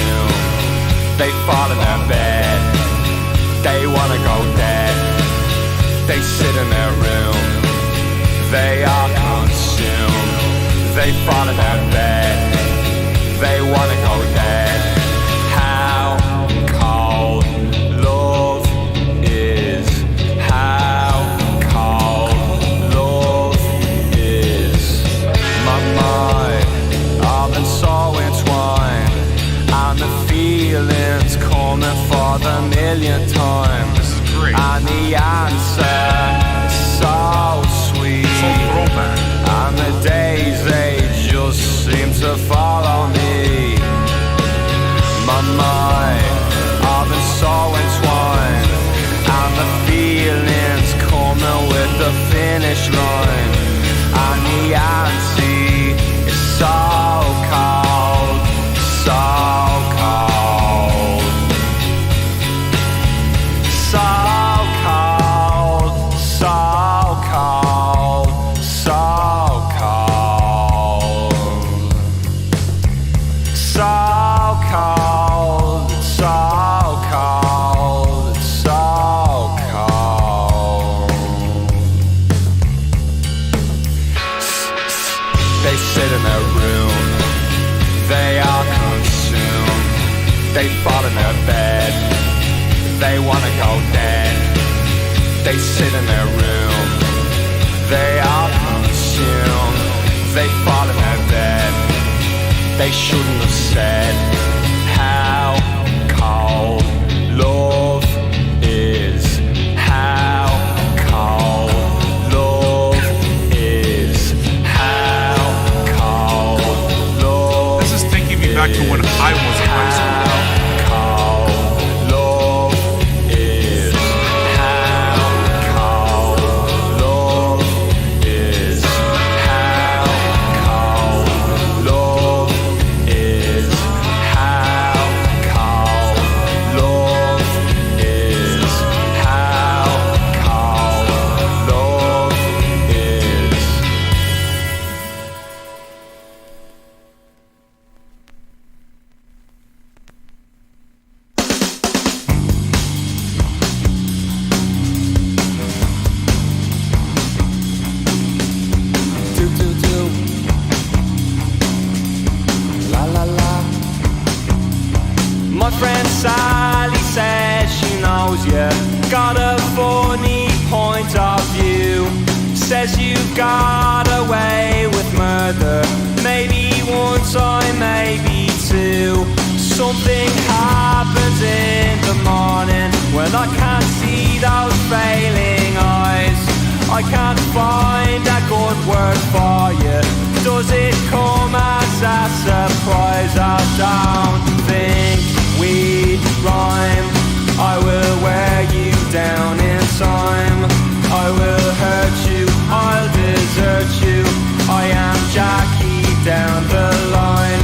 They fall in their bed. They wanna go dead. They sit in their room. They are consumed. They fall in their bed. They wanna go dead. How cold love is. How cold love is. My mind, I've been so entwined. And the feelings coming for the millionth time. This is great. And the answer is so sweet. So throwback. And the days, they just seem to follow me. My mind, I've been so entwined. And the feelings coming with the finish line. And the answer is so cold, so cold. So cold, so cold, so cold. So cold, so cold, so cold. They sit in their room. They are consumed. They fall in their bed. They wanna go dead. They sit in their room. They are consumed. They fall in their bed. They shouldn't have said how cold love is. How cold love is. How cold love. This is taking me back to when I was in high school. My friend Sally says she knows you got a funny point of view. Says you got away with murder. Maybe one time, maybe two. Something happens in the morning when I can't see those failing eyes. I can't find a good word for you. Does it come as a surprise? I don't think we rhyme. I will wear you down in time. I will hurt you, I'll desert you. I am Jackie down the line.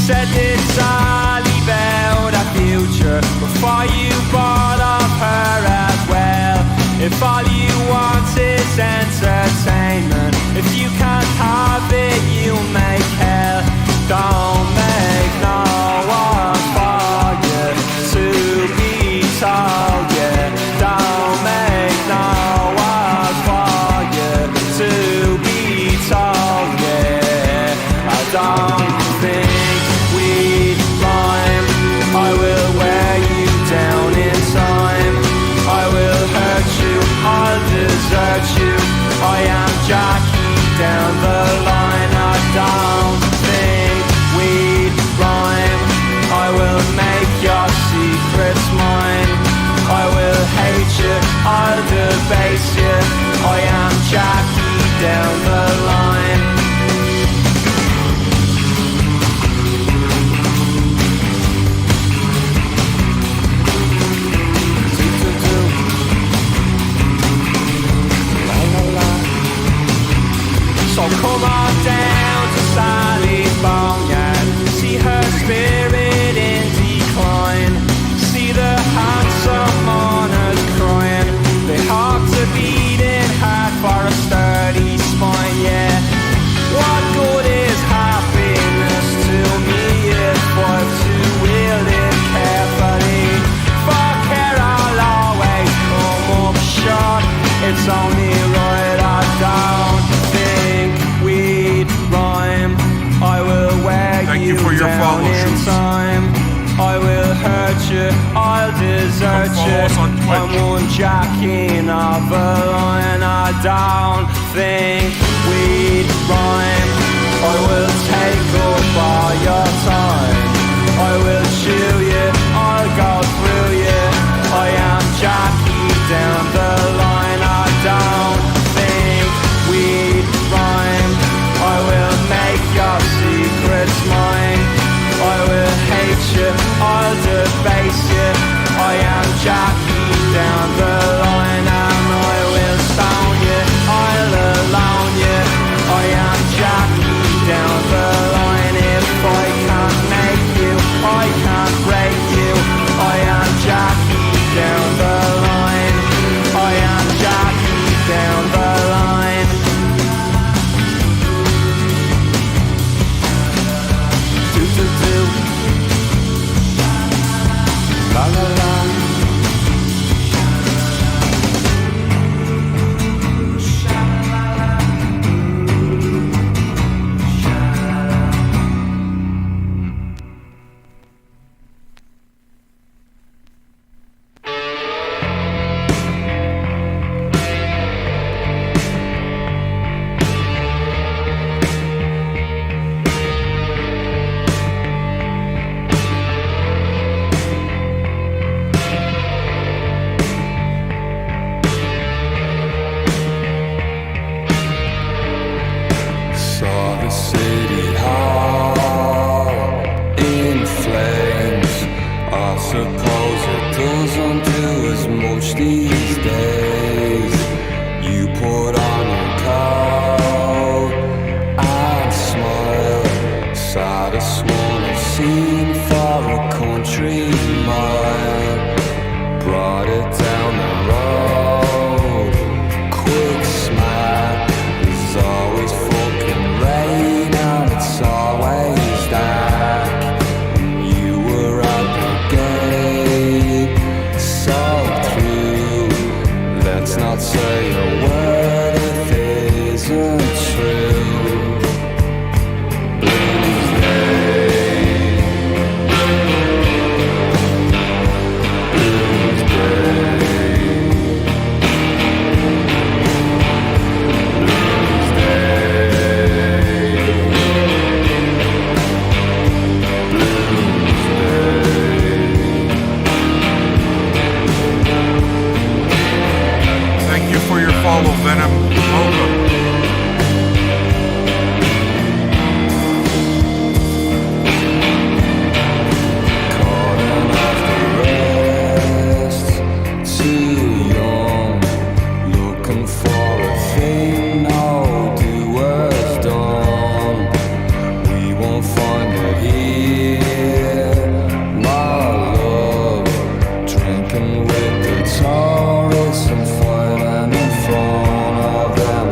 Said it's Sally about a future before you bought off her as well. If all you want is entertainment, if you can't have it, you make hell. Don't make no one for you to be told, yeah. Don't make no one for you to be told, yeah. I don't think we rhyme. I will wear you down in time. I will hurt you, I'll desert you. I am Jackie down the line. I don't think we rhyme. I will make your secrets mine. I will hate you, I'll debase you. I am Jackie down the line. So come on down to Sally's boneyard. See her spirit in decline. See the handsome mourners crying. They have to beating hard for a sturdy spine, yeah. What good is happiness to me if I've to wield it carefully? I will hurt you, I'll desert Come you. follow us on Twitch. I'm one jacking of a line. I don't think we'd rhyme. I will take up all your time. I will chew you, I'll go through you. I am Jackie down the line. I don't think we'd rhyme. I will make your secrets mine. I will hate you, I'll debase you. I am Jackie down the line, and I will stone you, I'll alone you. I am Jackie down the line. If I can't make you, I can't break you. I am Jackie down the line. I am Jackie down the line. Do do do. La la la. Saw the city hall in flames. I suppose it doesn't do as much these days. You put on your coat and smile. Saddest one I've seen for a country mile. Brought it down the road, quick smile. There's always fucking rain and it's always dark. You were at the gate, so through. Let's not say a word if it isn't true. Blues Day, Blues Day, Blues Day, Blues Day. Thank you for your follow, Venom. Welcome. Calling off the rest, too young, looking for a thing no doers done. We won't find it here, my love. Drinking with the tourists and fighting in front of them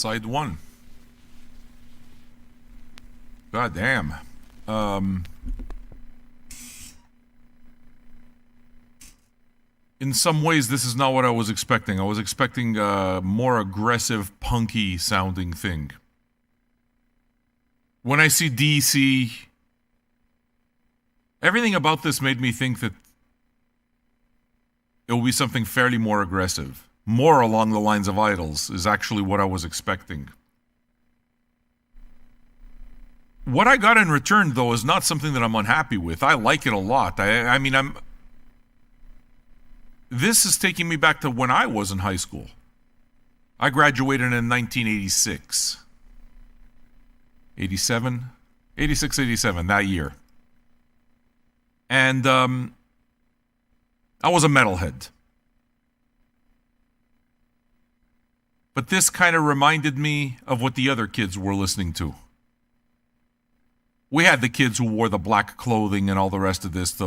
side one. God damn. In some ways, this is not what I was expecting. I was expecting a more aggressive, punky sounding thing. When I see DC, everything about this made me think that it will be something fairly more aggressive. More along the lines of Idols is actually what I was expecting. What I got in return, though, is not something that I'm unhappy with. I like it a lot. I mean, this is taking me back to when I was in high school. I graduated in 1986. 87? 86, 87, that year. And I was a metalhead. But this kind of reminded me of what the other kids were listening to. We had the kids who wore the black clothing and all the rest of this,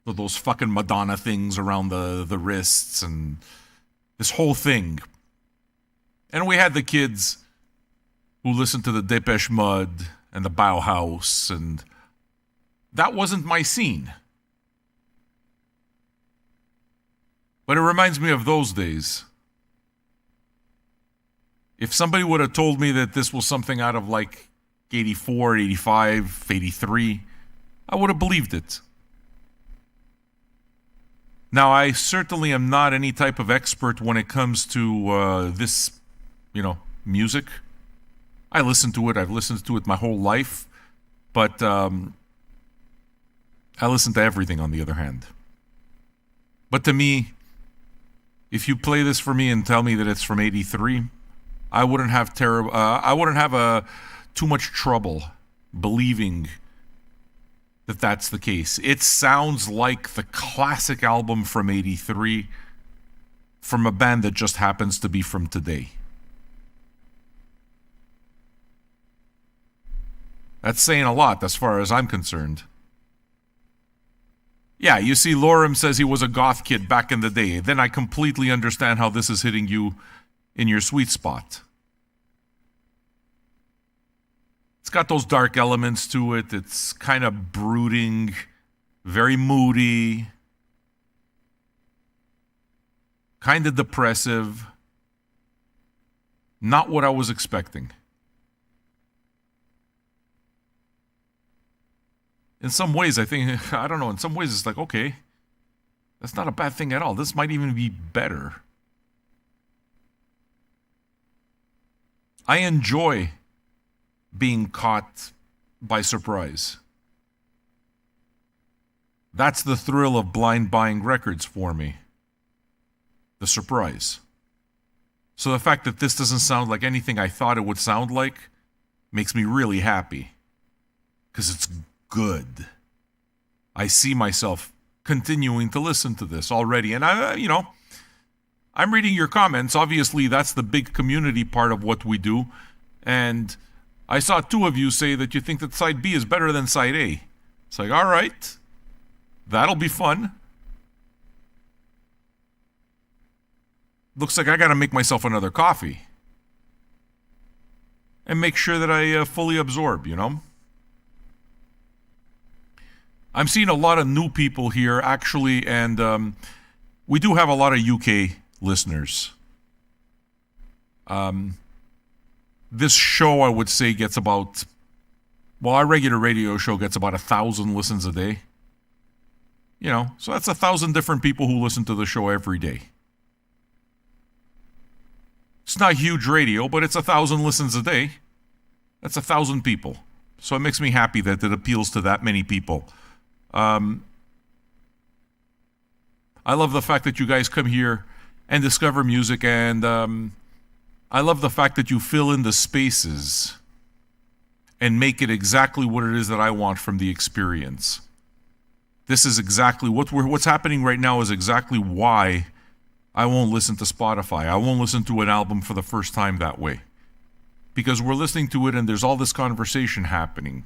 those fucking Madonna things around the wrists and this whole thing. And we had the kids who listened to the Depeche Mode and the Bauhaus, and that wasn't my scene. But it reminds me of those days. If somebody would have told me that this was something out of like 84, 85, 83, I would have believed it. Now, I certainly am not any type of expert when it comes to this, music. I listen to it. I've listened to it my whole life. But I listen to everything, on the other hand. But to me, if you play this for me and tell me that it's from 83, I wouldn't have too much trouble believing that that's the case. It sounds like the classic album from 83 from a band that just happens to be from today. That's saying a lot as far as I'm concerned. Yeah, you see, Lorem says he was a goth kid back in the day. Then I completely understand how this is hitting you in your sweet spot. It's got those dark elements to it. It's kind of brooding, very moody, kind of depressive. Not what I was expecting. In some ways, I think, I don't know, in some ways it's like, okay, that's not a bad thing at all. This might even be better. I enjoy being caught by surprise. That's the thrill of blind buying records for me. The surprise. So the fact that this doesn't sound like anything I thought it would sound like makes me really happy. Because it's good. I see myself continuing to listen to this already. And I'm reading your comments. Obviously, that's the big community part of what we do. And I saw two of you say that you think that side B is better than side A. It's like, all right, that'll be fun. Looks like I got to make myself another coffee. And make sure that I fully absorb, I'm seeing a lot of new people here, actually, and we do have a lot of UK listeners. This show, I would say, gets about... Well, our regular radio show gets about 1,000 listens a day. So that's 1,000 different people who listen to the show every day. It's not huge radio, but it's 1,000 listens a day. That's 1,000 people. So it makes me happy that it appeals to that many people. I love the fact that you guys come here and discover music, and I love the fact that you fill in the spaces and make it exactly what it is that I want from the experience. This is exactly what's happening right now is exactly why I won't listen to Spotify. I won't listen to an album for the first time that way. Because we're listening to it and there's all this conversation happening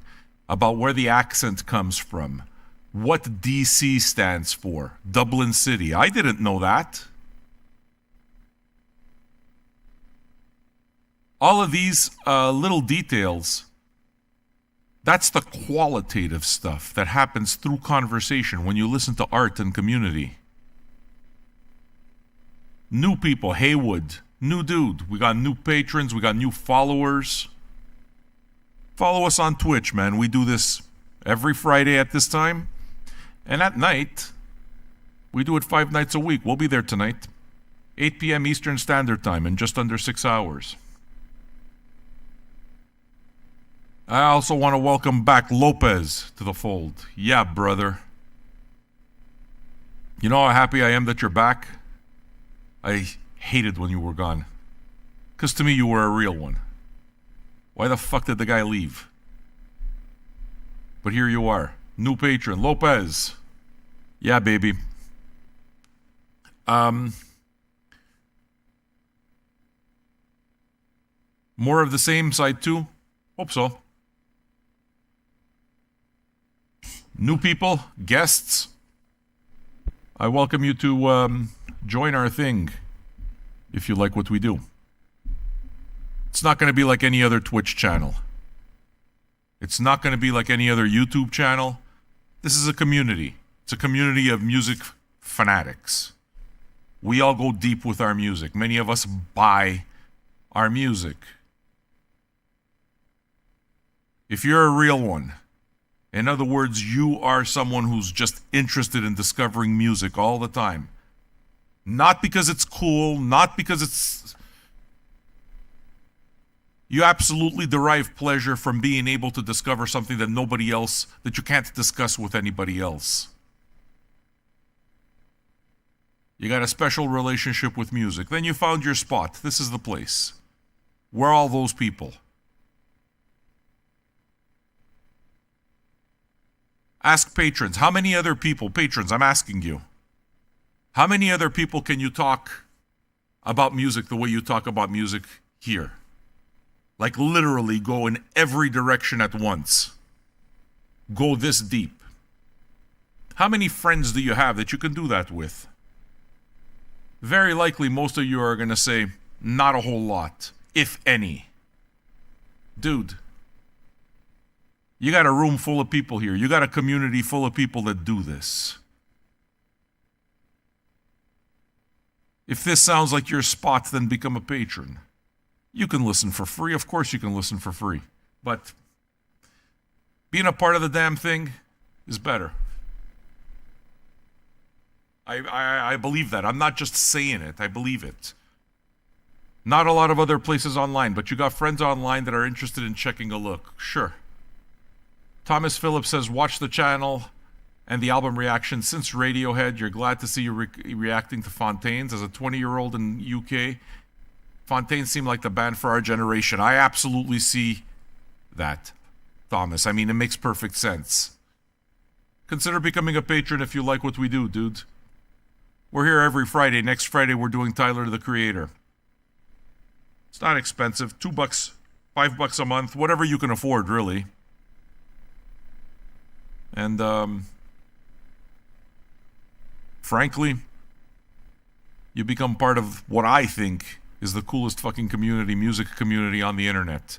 about where the accent comes from. What DC stands for. Dublin City. I didn't know that. All of these little details, that's the qualitative stuff that happens through conversation when you listen to art and community. New people, Haywood, new dude. We got new patrons, we got new followers. Follow us on Twitch, man. We do this every Friday at this time. And at night, we do it 5 nights a week. We'll be there tonight. 8 p.m. Eastern Standard Time in just under 6 hours. I also want to welcome back Lopez to the fold. Yeah, brother. You know how happy I am that you're back? I hated when you were gone. Because to me, you were a real one. Why the fuck did the guy leave? But here you are. New patron, Lopez. Yeah, baby. More of the same, side 2? Hope so. New people, guests, I welcome you to join our thing if you like what we do. It's not going to be like any other Twitch channel. It's not going to be like any other YouTube channel. This is a community. It's a community of music fanatics. We all go deep with our music. Many of us buy our music. If you're a real one, in other words, you are someone who's just interested in discovering music all the time. Not because it's cool, not because it's... You absolutely derive pleasure from being able to discover something that nobody else, that you can't discuss with anybody else. You got a special relationship with music. Then you found your spot. This is the place. We're all those people. Ask patrons. How many other people, patrons, I'm asking you. How many other people can you talk about music the way you talk about music here? Like literally go in every direction at once. Go this deep. How many friends do you have that you can do that with? Very likely most of you are going to say, not a whole lot, if any. Dude, you got a room full of people here. You got a community full of people that do this. If this sounds like your spot, then become a patron. You can listen for free. Of course you can listen for free. But being a part of the damn thing is better. I believe that. I'm not just saying it. I believe it. Not a lot of other places online, but you got friends online that are interested in checking a look. Sure. Thomas Phillips says, watch the channel and the album reaction since Radiohead. You're glad to see you reacting to Fontaines. As a 20-year-old in UK, Fontaines seem like the band for our generation. I absolutely see that, Thomas. I mean, it makes perfect sense. Consider becoming a patron if you like what we do, dude. We're here every Friday. Next Friday, we're doing Tyler, the Creator. It's not expensive. $2, $5 a month, whatever you can afford, really. And, frankly, you become part of what I think is the coolest fucking community, music community on the internet.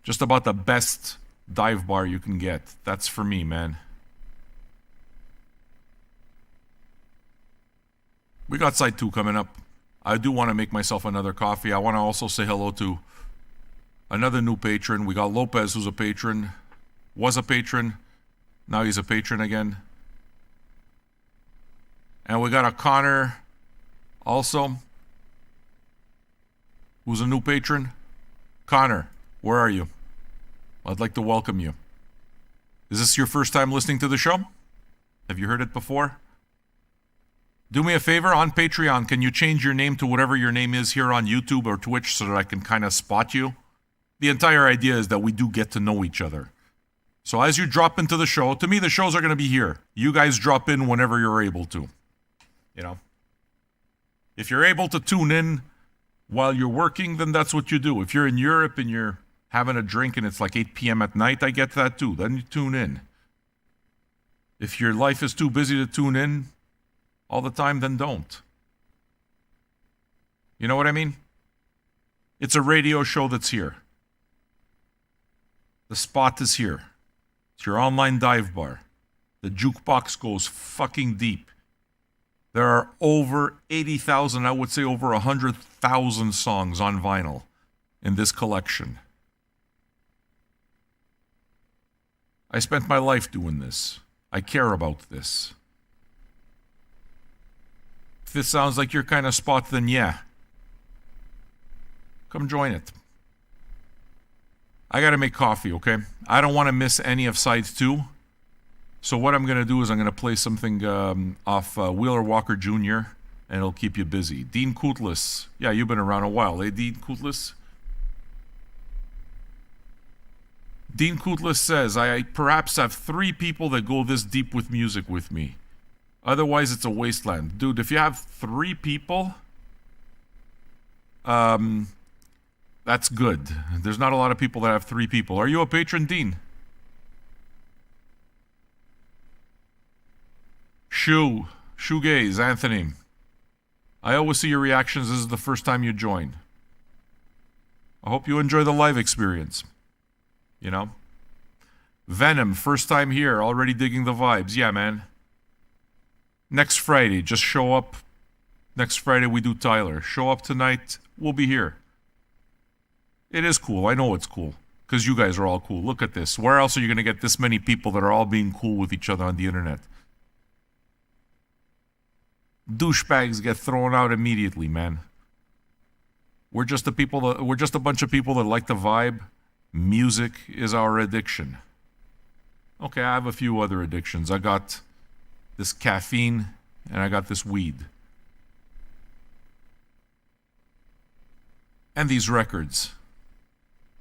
Just about the best dive bar you can get. That's for me, man. We got side 2 coming up. I do want to make myself another coffee. I want to also say hello to another new patron. We got Lopez, who's a patron. Was a patron. Now he's a patron again. And we got a Connor also, who's a new patron. Connor, where are you? I'd like to welcome you. Is this your first time listening to the show? Have you heard it before? Do me a favor, on Patreon, can you change your name to whatever your name is here on YouTube or Twitch so that I can kind of spot you? The entire idea is that we do get to know each other. So as you drop into the show, to me the shows are going to be here. You guys drop in whenever you're able to. You know? If you're able to tune in while you're working, then that's what you do. If you're in Europe and you're having a drink and it's like 8 p.m. at night, I get that too. Then you tune in. If your life is too busy to tune in all the time, then don't. You know what I mean? It's a radio show that's here. The spot is here. It's your online dive bar. The jukebox goes fucking deep. There are over 80,000, I would say over 100,000 songs on vinyl in this collection. I spent my life doing this. I care about this. If this sounds like your kind of spot, then yeah. Come join it. I gotta make coffee, okay? I don't want to miss any of side 2. So what I'm gonna do is I'm gonna play something off Wheeler Walker Jr. and it'll keep you busy. Dean Kootlis. Yeah, you've been around a while, eh, Dean Kootlis? Dean Kootlis says, I perhaps have 3 people that go this deep with music with me. Otherwise, it's a wasteland. Dude, if you have 3 people, that's good. There's not a lot of people that have 3 people. Are you a patron, Dean? Shoegaze, Anthony. I always see your reactions. This is the first time you join. I hope you enjoy the live experience. You know? Venom, first time here, already digging the vibes. Yeah, man. Next Friday, just show up. Next Friday we do Tyler. Show up tonight, we'll be here. It is cool. I know it's cool. Because you guys are all cool. Look at this. Where else are you going to get this many people that are all being cool with each other on the internet? Douchebags get thrown out immediately, man. We're just a bunch of people that like the vibe. Music is our addiction. Okay, I have a few other addictions. I got this caffeine and I got this weed. And these records.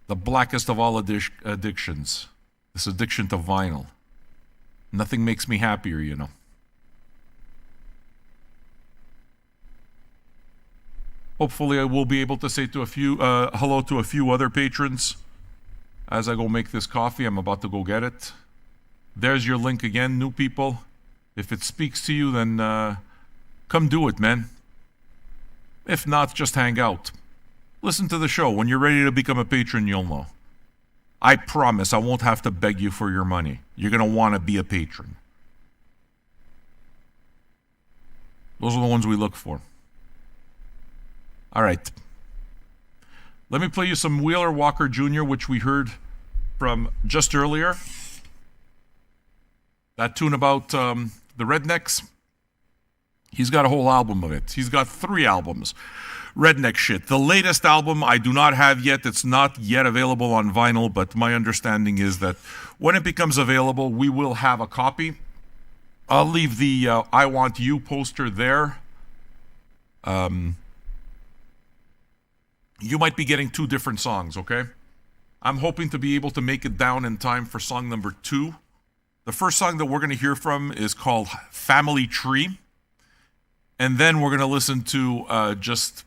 The blackest of all addictions. This addiction to vinyl. Nothing makes me happier, you know. Hopefully I will be able to say to hello to a few other patrons as I go make this coffee. I'm about to go get it. There's your link again, new people. If it speaks to you, then come do it, man. If not, just hang out. Listen to the show. When you're ready to become a patron, you'll know. I promise I won't have to beg you for your money. You're going to want to be a patron. Those are the ones we look for. All right. Let me play you some Wheeler Walker Jr., which we heard from just earlier. That tune about the rednecks. He's got a whole album of it. He's got 3 albums. Redneck shit. The latest album I do not have yet. It's not yet available on vinyl, but my understanding is that when it becomes available, we will have a copy. I'll leave the I Want You poster there. You might be getting 2 different songs, okay? I'm hoping to be able to make it down in time for song number 2. The first song that we're going to hear from is called Family Tree. And then we're going to listen to just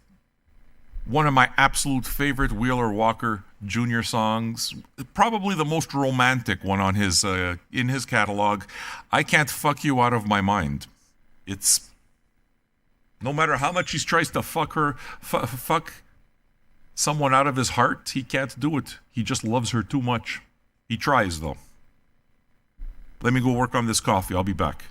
one of my absolute favorite Wheeler Walker Jr. songs. Probably the most romantic one on his in his catalog. I Can't Fuck You Out of My Mind. It's... No matter how much he tries to fuck someone out of his heart, he can't do it. He just loves her too much. He tries, though. Let me go work on this coffee. I'll be back.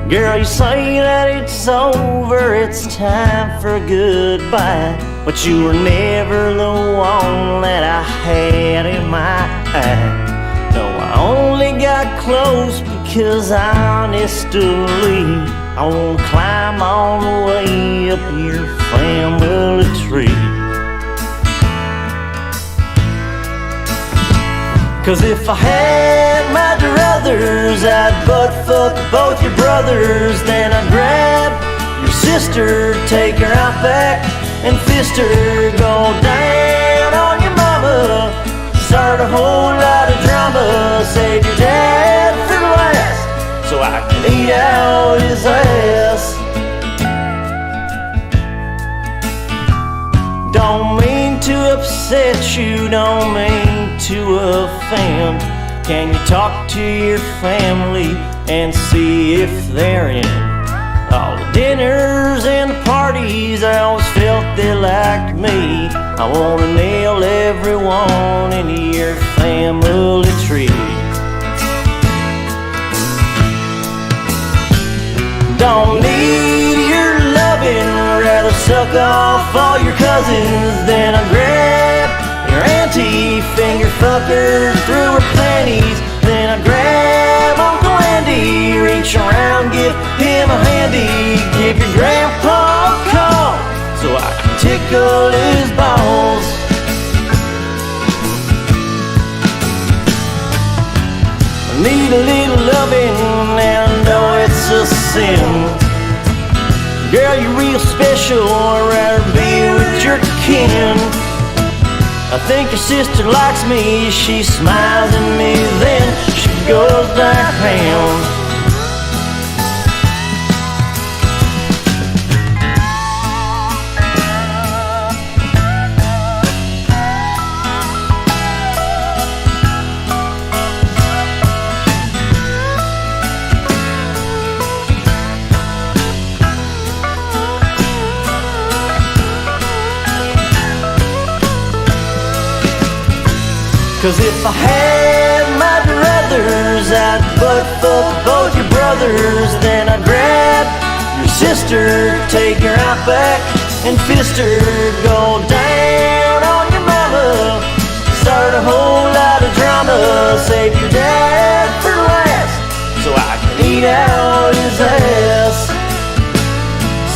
Girl, you say that it's over, it's time for goodbye, but you were never the one that I had in mind. No, I only got close because honestly, I wanna climb all the way up your family tree. Cause if I had my druthers, I'd butt fuck both your brothers. Then I'd grab your sister, take her out back and fist her. Go down on your mama, start a whole lot of drama. Save your dad for last, so I can eat out his ass. Don't mean to upset you, don't mean to offend. Can you talk to your family and see if they're in? All the dinners and the parties, I always felt they liked me. I wanna nail everyone into your family tree. Don't need your loving, rather suck off all your cousins than I grab your auntie, finger fucker through her panties. Then I grab Uncle Andy, reach around, give him a handy, give your grandpa a call so I can tickle his balls. I need a little loving and I know it's a sin. Girl, you're real special, I'd rather be with your kin. I think your sister likes me, she smiles at me, then she goes down. Cause if I had my druthers, I'd butt fuck both your brothers. Then I'd grab your sister, take her out back and fist her. Go down on your mama, start a whole lot of drama. Save your dad for last, so I can eat out his ass.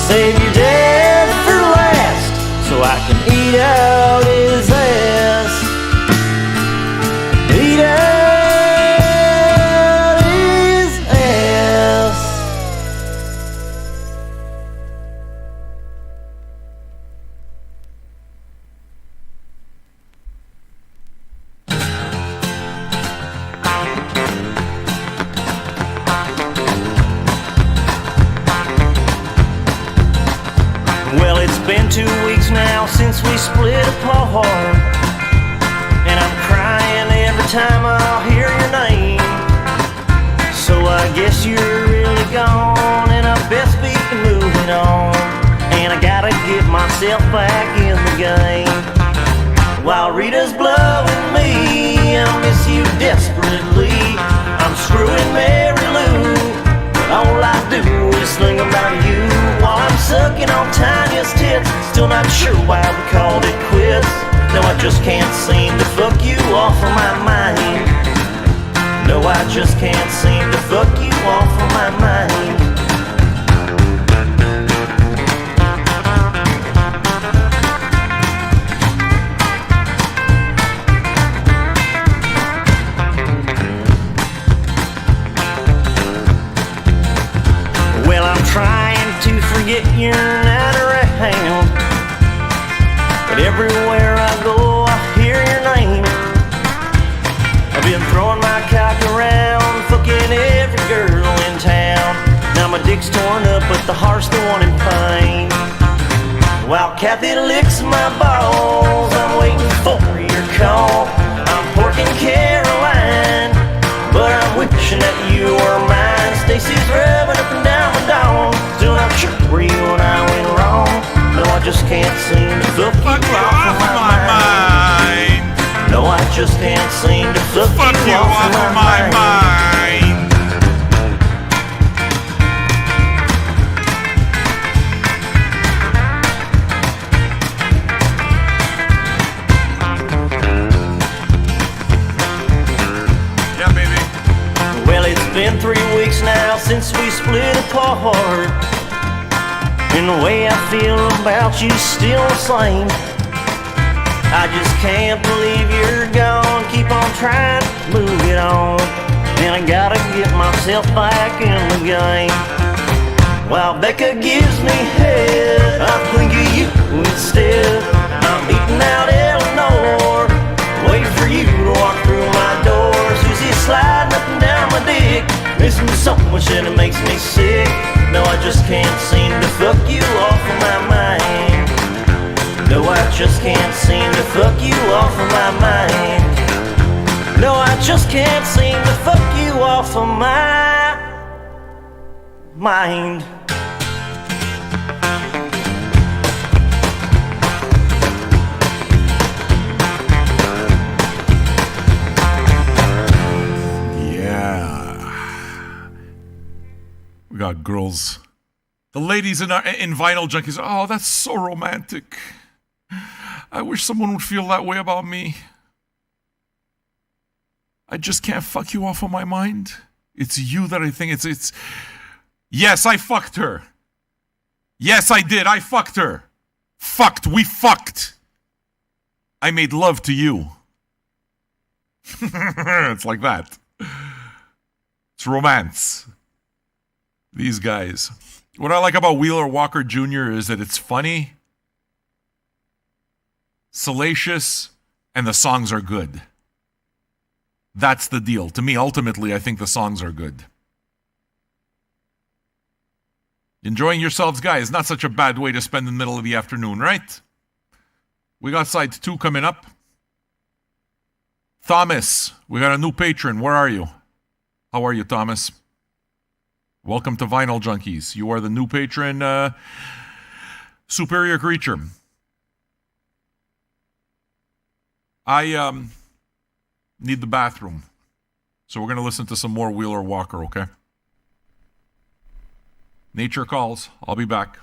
Save your dad for last, so I can eat out his ass. Eat out his ass. Well, it's been 2 weeks now since we split apart, and I'm crying every time I hear your name. So I guess you're really gone, and I best be moving on. And I gotta get myself back in the game. While Rita's blowing me, I miss you desperately. I'm screwing Mary Lou, but all I do is think about you. While I'm sucking on Tanya's tits, still not sure why we called it quits. No, I just can't seem to fuck you off of my mind. No, I just can't seem to fuck you off of my mind. Well, I'm trying to forget you're not around, but everywhere I go, I hear your name. I've been throwing my cock around, fucking every girl in town. Now my dick's torn up, but the heart's the one in pain. While Kathy licks my balls, I'm waiting for your call. I'm porking Caroline, but I'm wishing that you were mine. Stacy's rubbing up and down my dog, still not sure where you and I went wrong. No, I just can't seem to fuck you off of my mind. No, I just can't seem to fuck you off of my mind. Yeah, baby. Well, it's been 3 weeks now since we split apart, and the way I feel about you still the same. I just can't believe you're gone. Keep on trying to move it on, and I gotta get myself back in the game. While Becca gives me head, I think of you instead. I'm eating out Eleanor, waiting for you to walk through my door. Susie sliding up and down my dick, missing so much that it makes me sick. No, I just can't seem to fuck you off of my mind. No, I just can't seem to fuck you off of my mind. can't seem to fuck you off of my mind. We got girls. The ladies in Vinyl Junkies. Oh, that's so romantic. I wish someone would feel that way about me. I just can't fuck you off of my mind. It's you that I think it's... Yes, I fucked her. Yes, I did. I fucked her. Fucked. We fucked. I made love to you. It's like that. It's romance. These guys. What I like about Wheeler Walker Jr. is that it's funny, salacious, and the songs are good. That's the deal. To me, ultimately, I think the songs are good. Enjoying yourselves, guys. Not such a bad way to spend the middle of the afternoon, right? We got side 2 coming up. Thomas, we got a new patron. Where are you? How are you, Thomas? Welcome to Vinyl Junkies. You are the new patron, Superior Creature. I need the bathroom. So we're going to listen to some more Wheeler Walker, okay? Nature calls. I'll be back.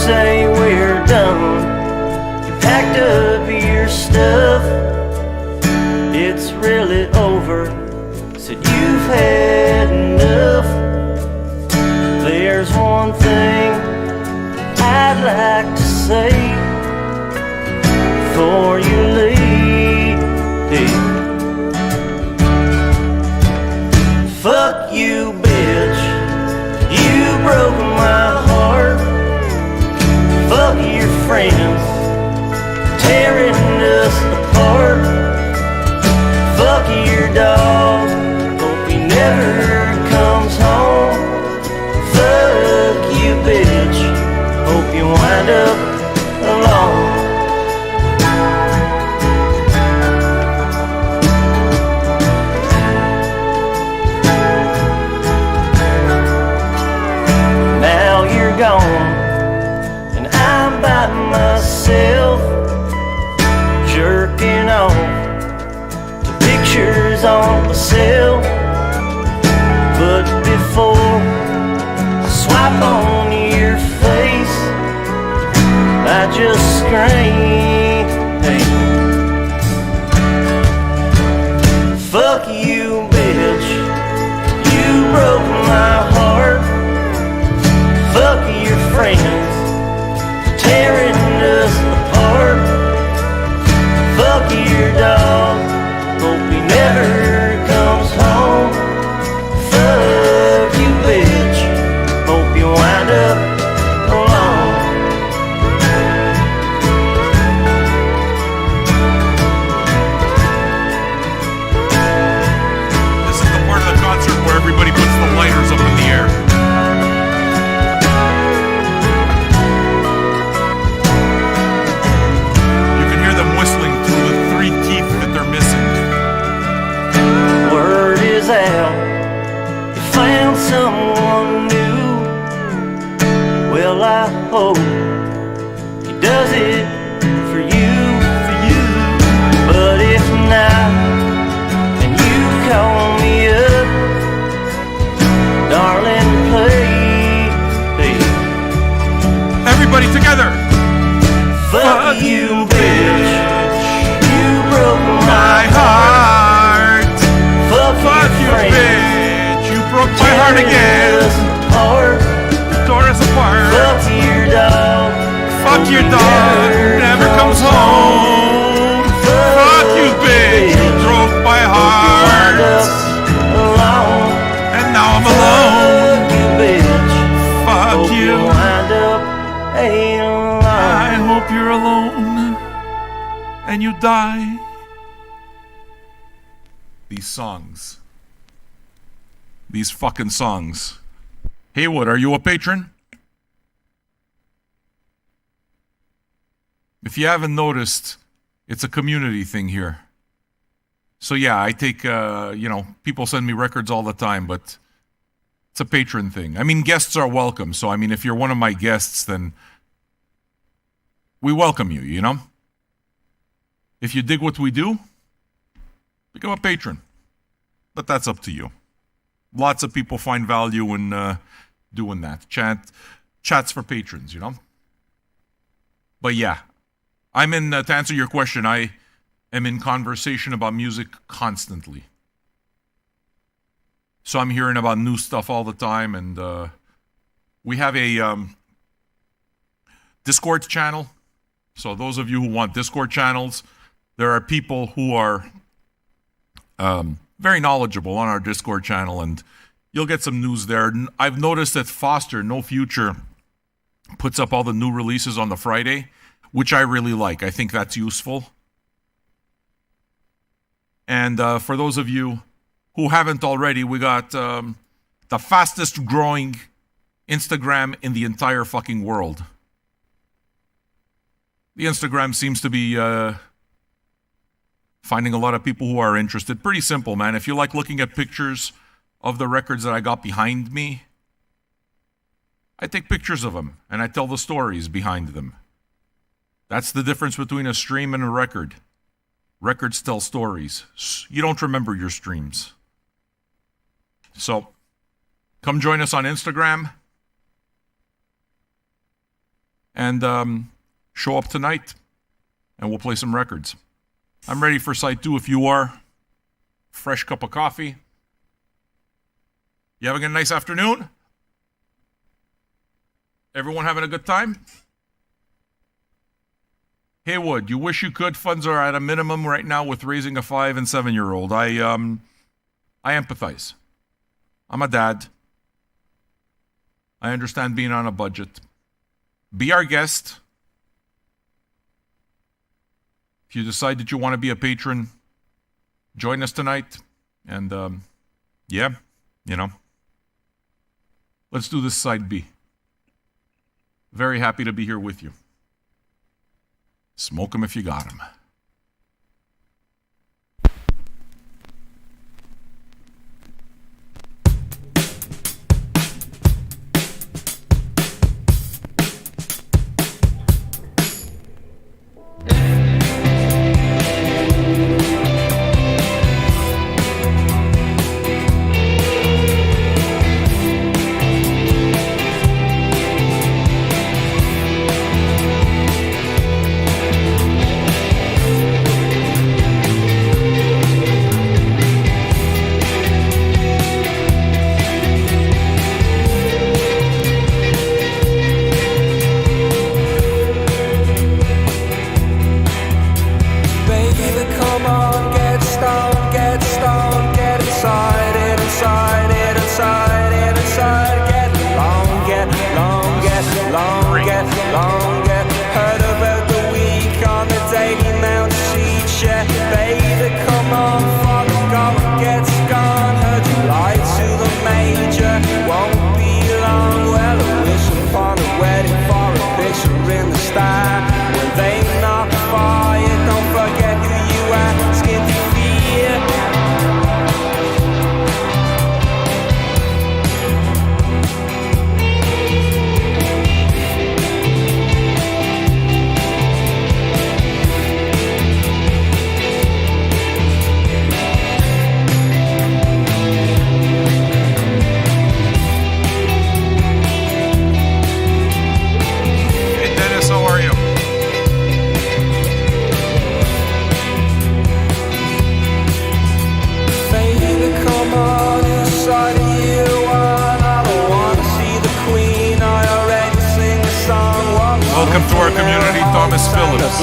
Say we're done. You packed up your stuff. It's really over. Said you've had enough. There's one thing I'd like to say before you leave. Fuck you, bitch. You broke my heart. Fuck your friends, tearing us apart. Fuck your dog, hope he never comes home. Fuck you, bitch, hope you wind up alone. Now you're gone, by myself, jerking off to pictures on myself. But before I swipe on your face, I just scream, hey. Fuck you, bitch, you broke my heart. Fuck your friends, tearing us apart. Fuck your dog, hope he never comes home. Fuck you, bitch, hope you wind up alone. This is the part of the concert where everybody puts the lighters up in the air. Whistling through the 3 teeth that they're missing. Word is out, you found someone new. Well, I hope he does it for you. But if not, and you call me up, darling, please. Everybody together. Fuck you, bitch. Broke my heart. Fuck you, bitch. You broke my heart again. Tore us apart. Fuck your dog. Fuck your dog. Never comes home. Fuck you, bitch. You broke my heart. And now I'm alone. Fuck you, bitch. Fuck you. Wind up alone. I hope you're alone and you die. These songs. These fucking songs. Haywood, are you a patron? If you haven't noticed, it's a community thing here. So yeah, I take, people send me records all the time, but it's a patron thing. I mean, guests are welcome. So, I mean, if you're one of my guests, then we welcome you, you know? If you dig what we do, become a patron. But that's up to you. Lots of people find value in doing that. Chats for patrons, you know? But yeah, I'm in, to answer your question, I am in conversation about music constantly. So I'm hearing about new stuff all the time, and we have a Discord channel. So those of you who want Discord channels, there are people who are very knowledgeable on our Discord channel, and you'll get some news there. I've noticed that Foster, No Future, puts up all the new releases on the Friday, which I really like. I think that's useful. And for those of you who haven't already, we got the fastest growing Instagram in the entire fucking world. The Instagram seems to be finding a lot of people who are interested. Pretty simple, man. If you like looking at pictures of the records that I got behind me, I take pictures of them and I tell the stories behind them. That's the difference between a stream and a record. Records tell stories. You don't remember your streams. So, come join us on Instagram. And show up tonight. And we'll play some records. I'm ready for side 2 if you are. Fresh cup of coffee. You having a nice afternoon? Everyone having a good time? Haywood, you wish you could. Funds are at a minimum right now with raising a 5 and 7-year-old. I empathize. I'm a dad. I understand being on a budget. Be our guest. If you decide that you want to be a patron, join us tonight. And, yeah, you know. Let's do this side B. Very happy to be here with you. Smoke 'em if you got 'em. Welcome to our community, Thomas Phillips.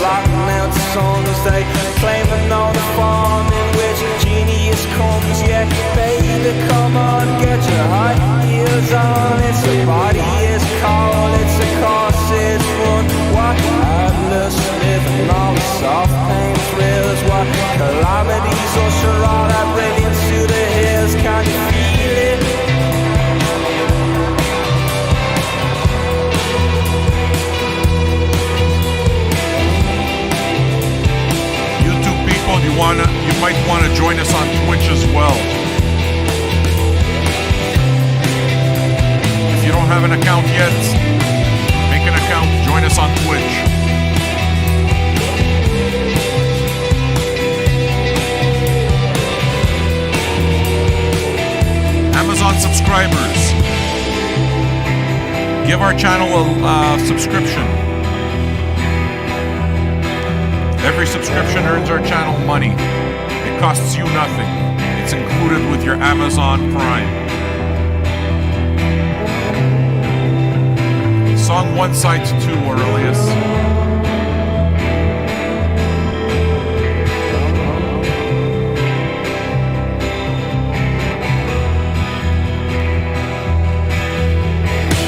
They claiming on the farm in which genius comes. Yeah, baby, come on, get your high heels on. It's a body, it's cold, it's a cost, it's fun. What endless living, all the soft pain thrills. What calamities or charade, I bring might want to join us on Twitch as well. If you don't have an account yet, make an account, join us on Twitch. Amazon subscribers, give our channel a subscription. Every subscription earns our channel money. It costs you nothing. It's included with your Amazon Prime. Song 1, Side 2, Aurelius.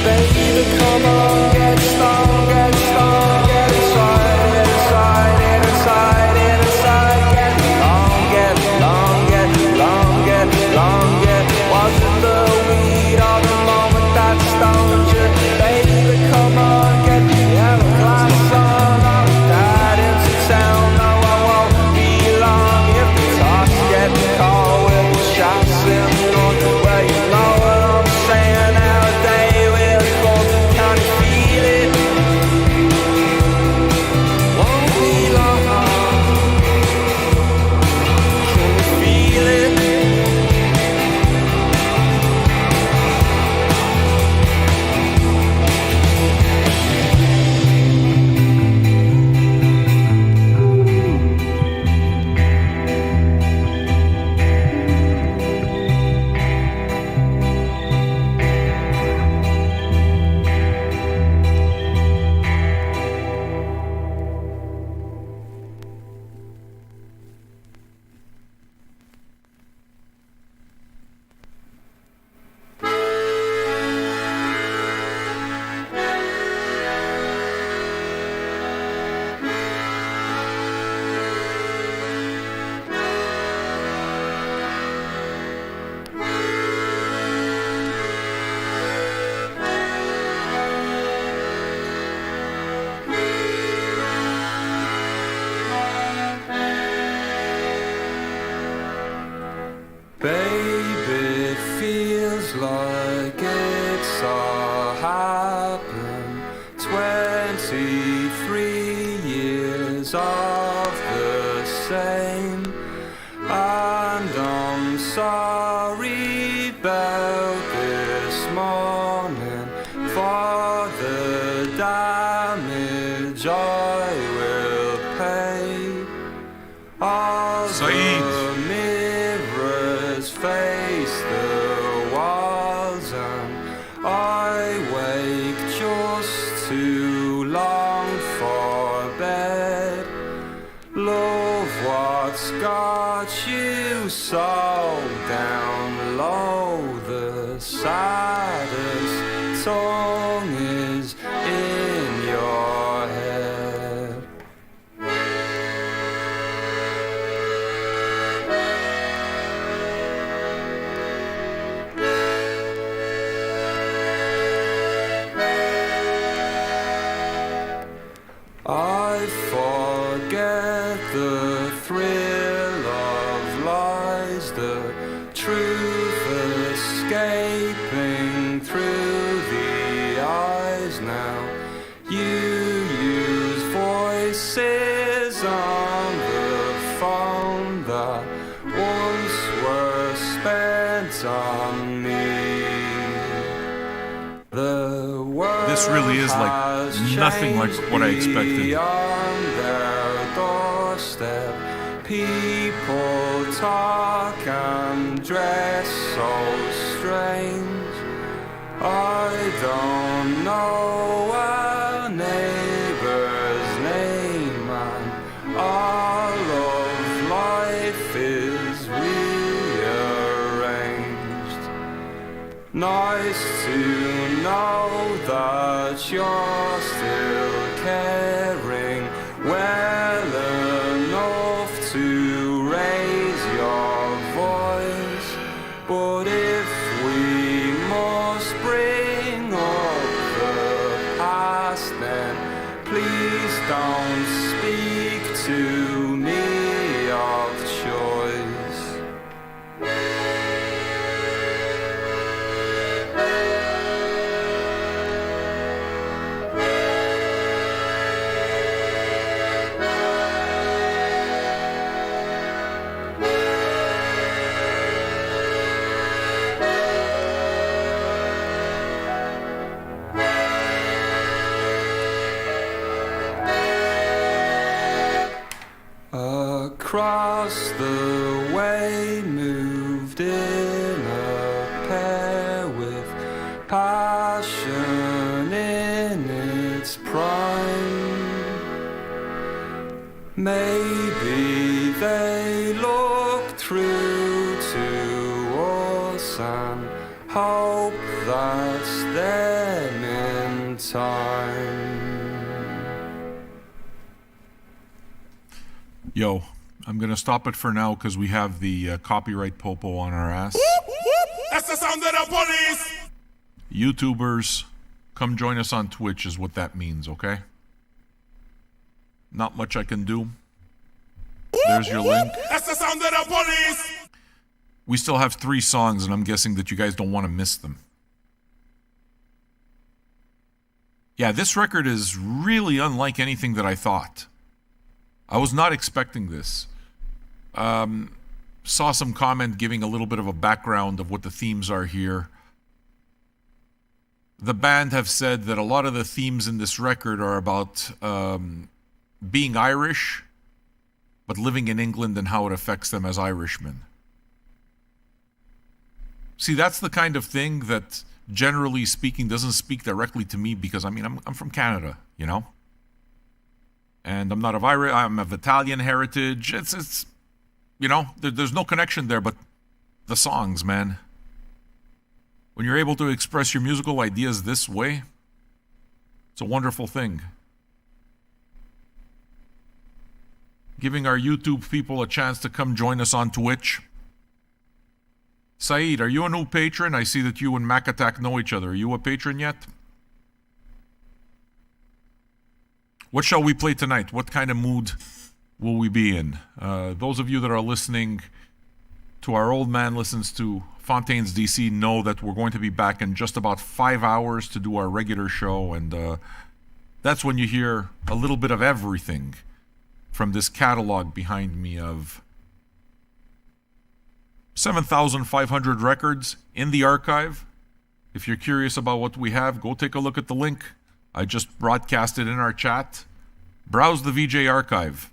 Baby, come on, get strong, get strong, get inside, get inside, get inside, get inside, get long, get long, get long, get long, get. Was it the weed or the moment that stoned you? Baby, come on, get the yellow glass on, I'm that into town, no, I won't be long. If the talks get cold, with the shots in the north, well, you know what I'm saying nowadays. Baby, it feels like it's all happened. 23 years of the same, and I'm sorry about this morning for the damage I will pay. All Saeed. the mirrors face the walls, and I wake just too long for bed. Love, what's got you so down low? The saddest song is in your head. I forget the thrill of lies, the truth escaping through the eyes now. You use voices on the phone that once were spent on me. The world This really is like nothing like what I expected. on their doorstep, people talk and dress so strange. I don't know a neighbor's name, and all of life is rearranged. Nice to know that you're still caring well enough to raise your voice. But if we must bring up the past, then please don't speak to me of choice. across the way, moved in a pair with passion in its prime. Maybe they look through to us and hope that's them in time. Yo, I'm going to stop it for now because we have the copyright popo on our ass. That's the sound of the police! YouTubers, come join us on Twitch is what that means, okay? Not much I can do. There's your link. That's the sound of the police! We still have 3 songs, and I'm guessing that you guys don't want to miss them. Yeah, this record is really unlike anything that I thought. I was not expecting this. Saw some comment giving a little bit of a background of what the themes are here. The band have said that a lot of the themes in this record are about being Irish, but living in England and how it affects them as Irishmen. See, that's the kind of thing that, generally speaking, doesn't speak directly to me because, I mean, I'm from Canada, you know? And I'm not of Irish, I'm of Italian heritage. It's you know, there's no connection there, but the songs, man. When you're able to express your musical ideas this way, it's a wonderful thing. Giving our YouTube people a chance to come join us on Twitch. Saeed, are you a new patron? I see that you and Mac Attack know each other. Are you a patron yet? What shall we play tonight? What kind of mood will we be in? Those of you that are listening to our old man listens to Fontaines D.C. know that we're going to be back in just about 5 hours to do our regular show, and that's when you hear a little bit of everything from this catalog behind me of 7,500 records in the archive. If you're curious about what we have, go take a look at the link. I just broadcast it in our chat. Browse the VJ archive.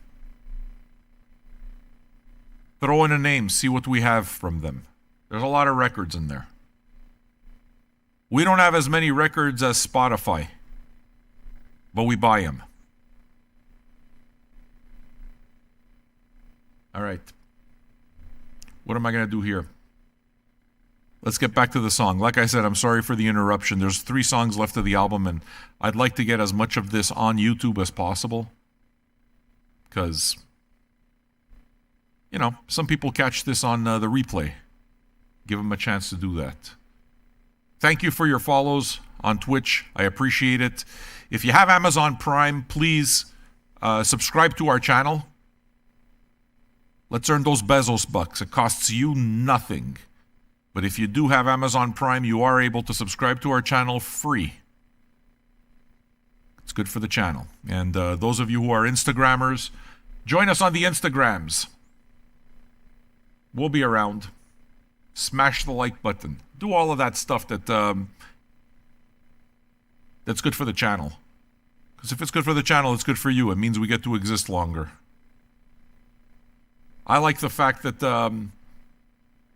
Throw in a name, see what we have from them. There's a lot of records in there. We don't have as many records as Spotify, but we buy them. All right. What am I going to do here? Let's get back to the song. Like I said, I'm sorry for the interruption. There's 3 songs left of the album, and I'd like to get as much of this on YouTube as possible. Because, you know, some people catch this on the replay. Give them a chance to do that. Thank you for your follows on Twitch. I appreciate it. If you have Amazon Prime, please subscribe to our channel. Let's earn those Bezos bucks. It costs you nothing. But if you do have Amazon Prime, you are able to subscribe to our channel free. It's good for the channel. And those of you who are Instagrammers, join us on the Instagrams. We'll be around. Smash the like button. Do all of that stuff that that's good for the channel. Because if it's good for the channel, it's good for you. It means we get to exist longer. I like the fact that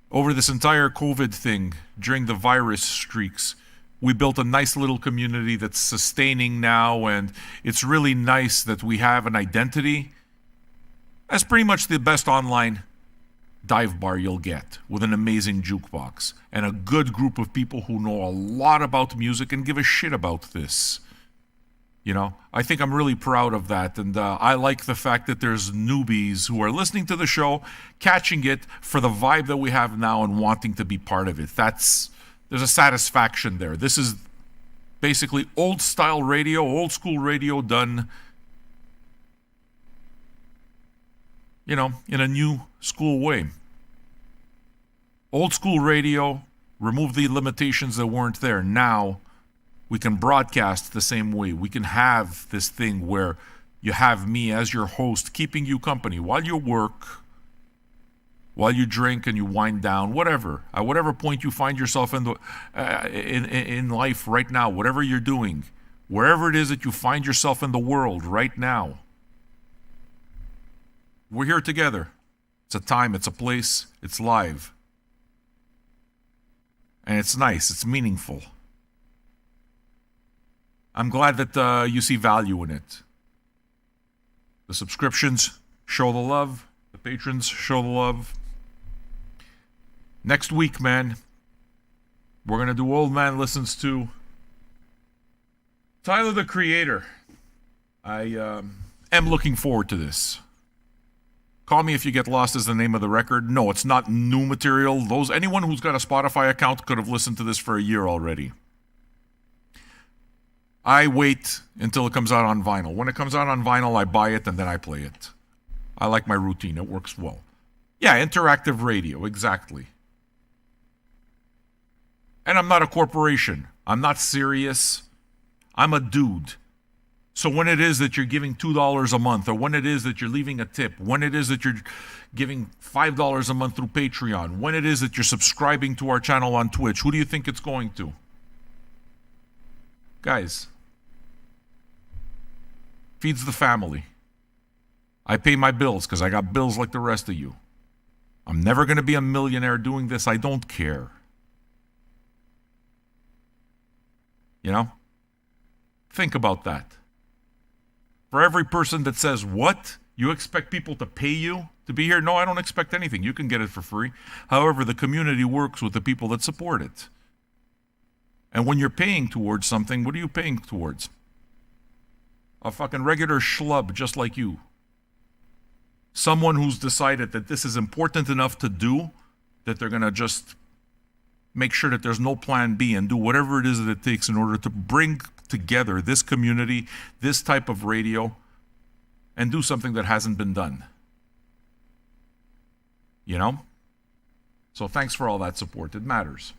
over this entire COVID thing, during the virus streaks, we built a nice little community that's sustaining now, and it's really nice that we have an identity as pretty much the best online dive bar you'll get, with an amazing jukebox and a good group of people who know a lot about music and give a shit about this. You know, I think I'm really proud of that, and I like the fact that there's newbies who are listening to the show, catching it for the vibe that we have now and wanting to be part of it. There's a satisfaction there. This is basically old style radio, old school radio done, you know, in a new school way. Old school radio, remove the limitations that weren't there. Now we can broadcast the same way. We can have this thing where you have me as your host, keeping you company while you work, while you drink and you wind down, whatever. At whatever point you find yourself in life right now, whatever you're doing, wherever it is that you find yourself in the world right now, We're here together. It's a time, it's a place, it's live. And it's nice, it's meaningful. I'm glad that you see value in it. The subscriptions show the love. The patrons show the love. Next week, man, we're going to do Old Man Listens to Tyler, the Creator. I am looking forward to this. Call Me If You Get Lost is the name of the record. No, it's not new material. Anyone who's got a Spotify account could have listened to this for a year already. I wait until it comes out on vinyl. When it comes out on vinyl, I buy it and then I play it. I like my routine. It works well. Yeah, interactive radio, exactly. And I'm not a corporation. I'm not serious. I'm a dude. So when it is that you're giving $2 a month, or when it is that you're leaving a tip, when it is that you're giving $5 a month through Patreon, when it is that you're subscribing to our channel on Twitch, who do you think it's going to? Guys, feeds the family. I pay my bills because I got bills like the rest of you. I'm never going to be a millionaire doing this. I don't care. You know? Think about that. For every person that says, what? You expect people to pay you to be here? No, I don't expect anything. You can get it for free. However, the community works with the people that support it. And when you're paying towards something, what are you paying towards? A fucking regular schlub just like you. Someone who's decided that this is important enough to do, that they're going to just make sure that there's no plan B and do whatever it is that it takes in order to bring together this community, this type of radio, and do something that hasn't been done. You know? So thanks for all that support. It matters.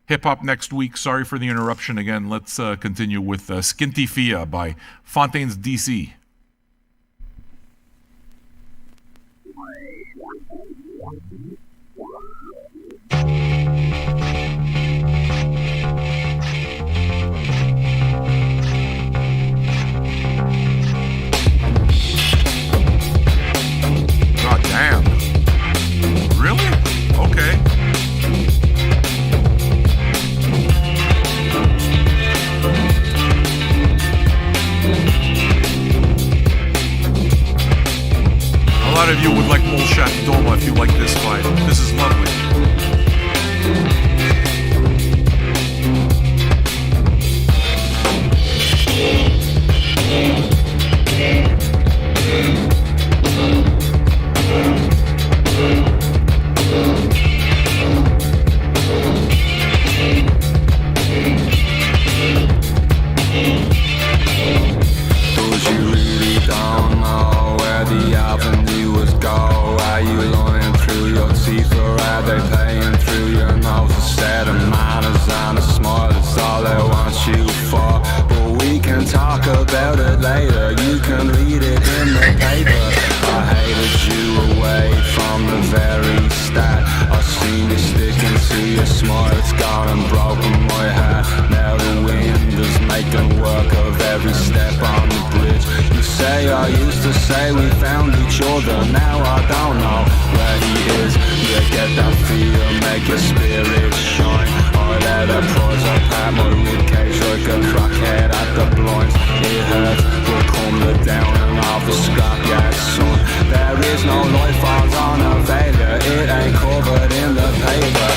Hip-hop next week. Sorry for the interruption again. Let's continue with Skinty Fia by FONTAINES D.C. God damn. Really? Okay. A lot of you would like Molshat Doma if you like this vibe. This is lovely. About it later, you can read it in the paper. I hated you away from the very start. I've seen you sticking to your smile, it's gone and broken my heart. Now the wind is making work of every step on the bridge. You say I used to say we found each other, now I don't know where he is. You get that feel, make your spirit shine. I let her pause apart my ribcage like a crackhead at the blinds. It hurts, will come the down and off the scrapyard, son. There is no life on a failure, it ain't covered in the paper.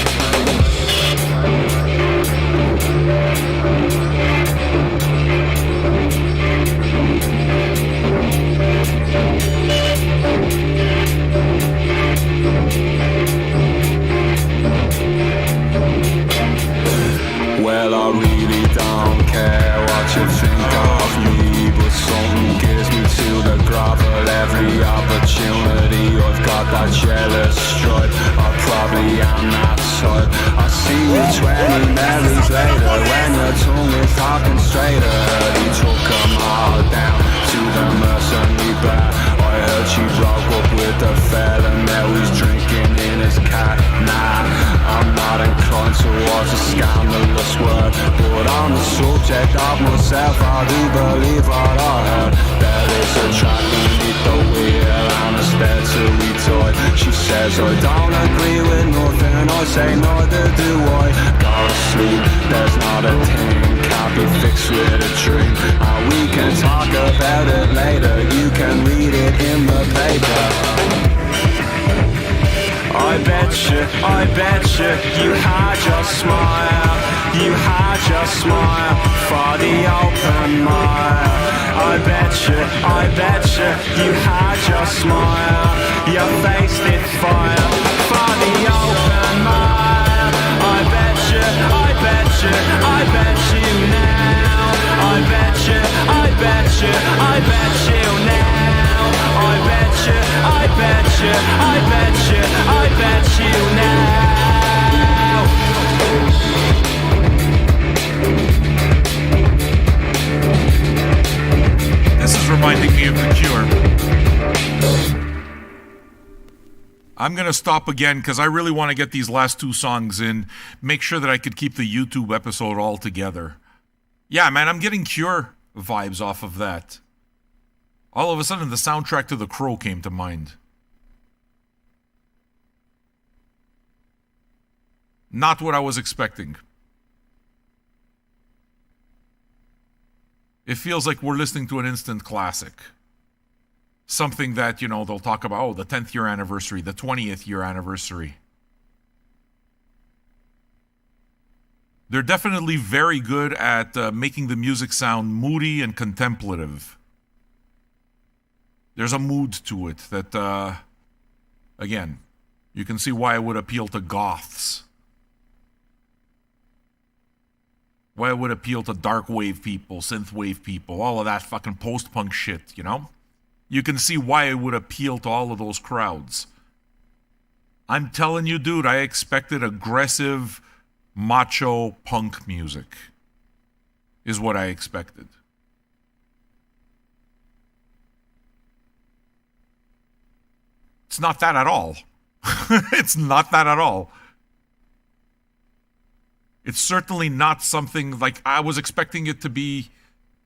Well, I really don't care what you think of me, but something gives me to the gravel every opportunity. I've got that jealous stripe, I probably am that type. I see you 20 marries later, when your tongue is talking straighter. He took them all down to the mercenary bar. I heard she broke up with the fella, now he's drinking in his car. Nah, I'm not inclined towards a scandalous word, but on the subject of myself, I do believe what I heard. There is There's a track beneath the wheel and a spare to we toy. She says I don't agree with nothing, I say neither do I. Go to sleep, there's not a thing can't be fixed with a dream. And we can talk about it later, you can read it in the paper. I bet you had your smile, you had your smile for the open mile. I bet you had your smile, your face did fire for the open mile. I bet you now. I bet you now. I bet you now. This is reminding me of The Cure. I'm going to stop again because I really want to get these last two songs in, make sure that I could keep the YouTube episode all together. Yeah, man, I'm getting Cure vibes off of that. All of a sudden, the soundtrack to The Crow came to mind. Not what I was expecting. It feels like we're listening to an instant classic. Something that, you know, they'll talk about, oh, the 10th year anniversary, the 20th year anniversary. They're definitely very good at making the music sound moody and contemplative. There's a mood to it that, again, you can see why it would appeal to goths. Why it would appeal to dark wave people, synth wave people, all of that fucking post-punk shit, you know? You can see why it would appeal to all of those crowds. I'm telling you, dude, I expected aggressive, macho punk music. Is what I expected. It's not that at all. It's not that at all. It's certainly not something like I was expecting it to be.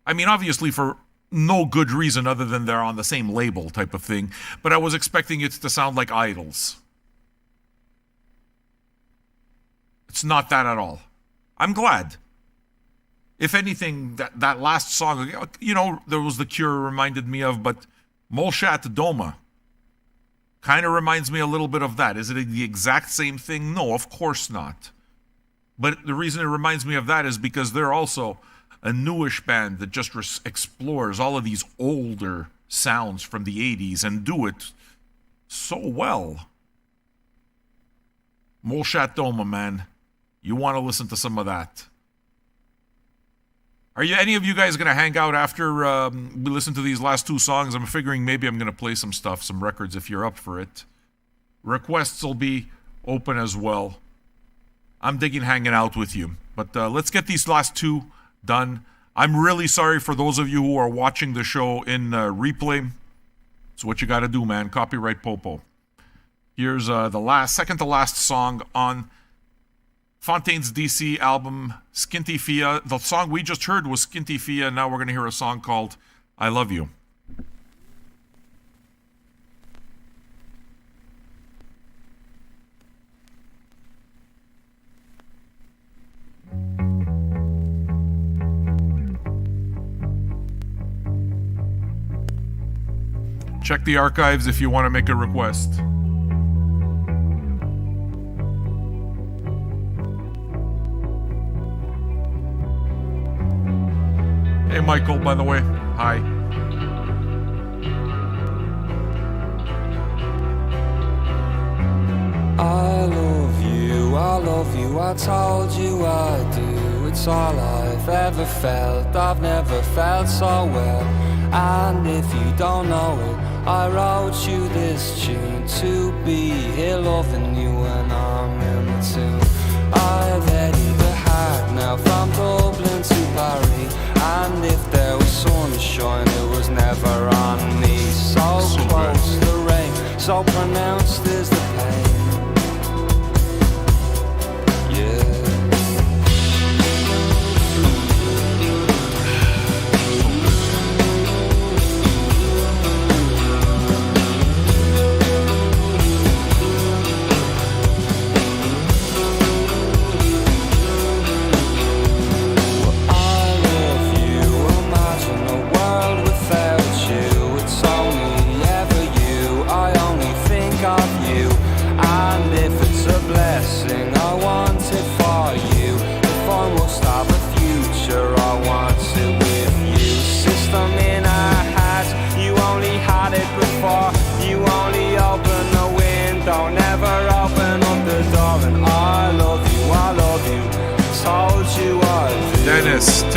I mean, obviously for no good reason other than they're on the same label type of thing, but I was expecting it to sound like Idols. It's not that at all. I'm glad. If anything, that last song, you know, there was The Cure reminded me of, but Molchat Doma kind of reminds me a little bit of that. Is it the exact same thing? No, of course not. But the reason it reminds me of that is because they're also a newish band that just explores all of these older sounds from the 80s and do it so well. Molchat Doma, man. You want to listen to some of that. Are any of you guys going to hang out after we listen to these last two songs? I'm figuring maybe I'm going to play some stuff, some records if you're up for it. Requests will be open as well. I'm digging hanging out with you. But let's get these last two done. I'm really sorry for those of you who are watching the show in replay. It's what you got to do, man. Copyright Popo. Here's the second to last song on FONTAINES D.C. album, Skinty Fia. The song we just heard was Skinty Fia. Now we're going to hear a song called I Love You. Check the archives if you want to make a request. Hey, Michael, by the way. Hi. I love you, I told you I do. It's all I've ever felt, I've never felt so well. And if you don't know it, I wrote you this tune to be here loving you when I'm in the tune. I ready the hack now from Dublin to Paris. And if there was sunshine, it was never on me. So close the rain, so pronounced is the pain.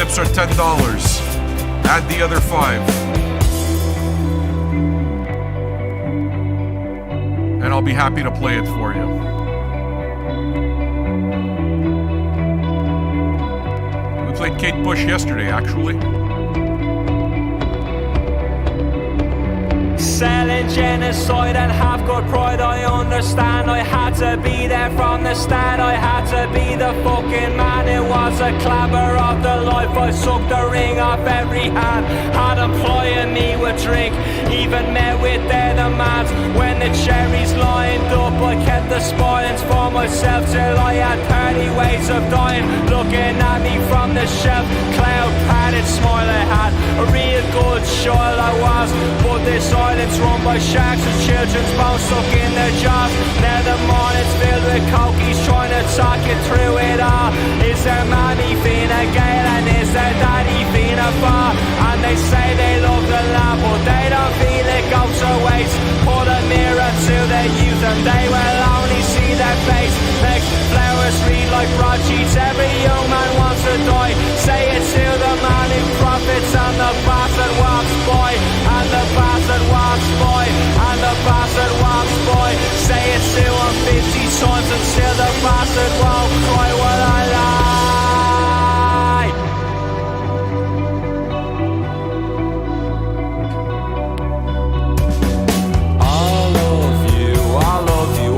tips are $10. Add the other 5. And I'll be happy to play it for you. We played Kate Bush yesterday, actually. Selling genocide and have got pride, I understand. I had to be there from the start. I had to be the fucking man. It was a clapper of the life. I sucked the ring off every hand. Had employing me with drink, even met with their demands. When the cherries lined up, I kept the spoilings for myself till I had 30 ways of dying. Looking at me from the shelf, cloud padded smile I had. A real good child I was, but this island's run by sharks with children's bones stuck in their jaws. Now the morning's filled with cokies trying to talk you through it all. Is their mommy Fina Gale and is their daddy Fina Fa? And they say they love the land, but they don't feel it goes to waste. Put a mirror to their youth and they will only see their face. Make flowers read like broadsheets, every young man wants to die. Say it to the man who profits and the bastard walks by. And the bastard walks by, and the bastard walks by. Say it to him 50 times and still the bastard won't cry. Will I lie?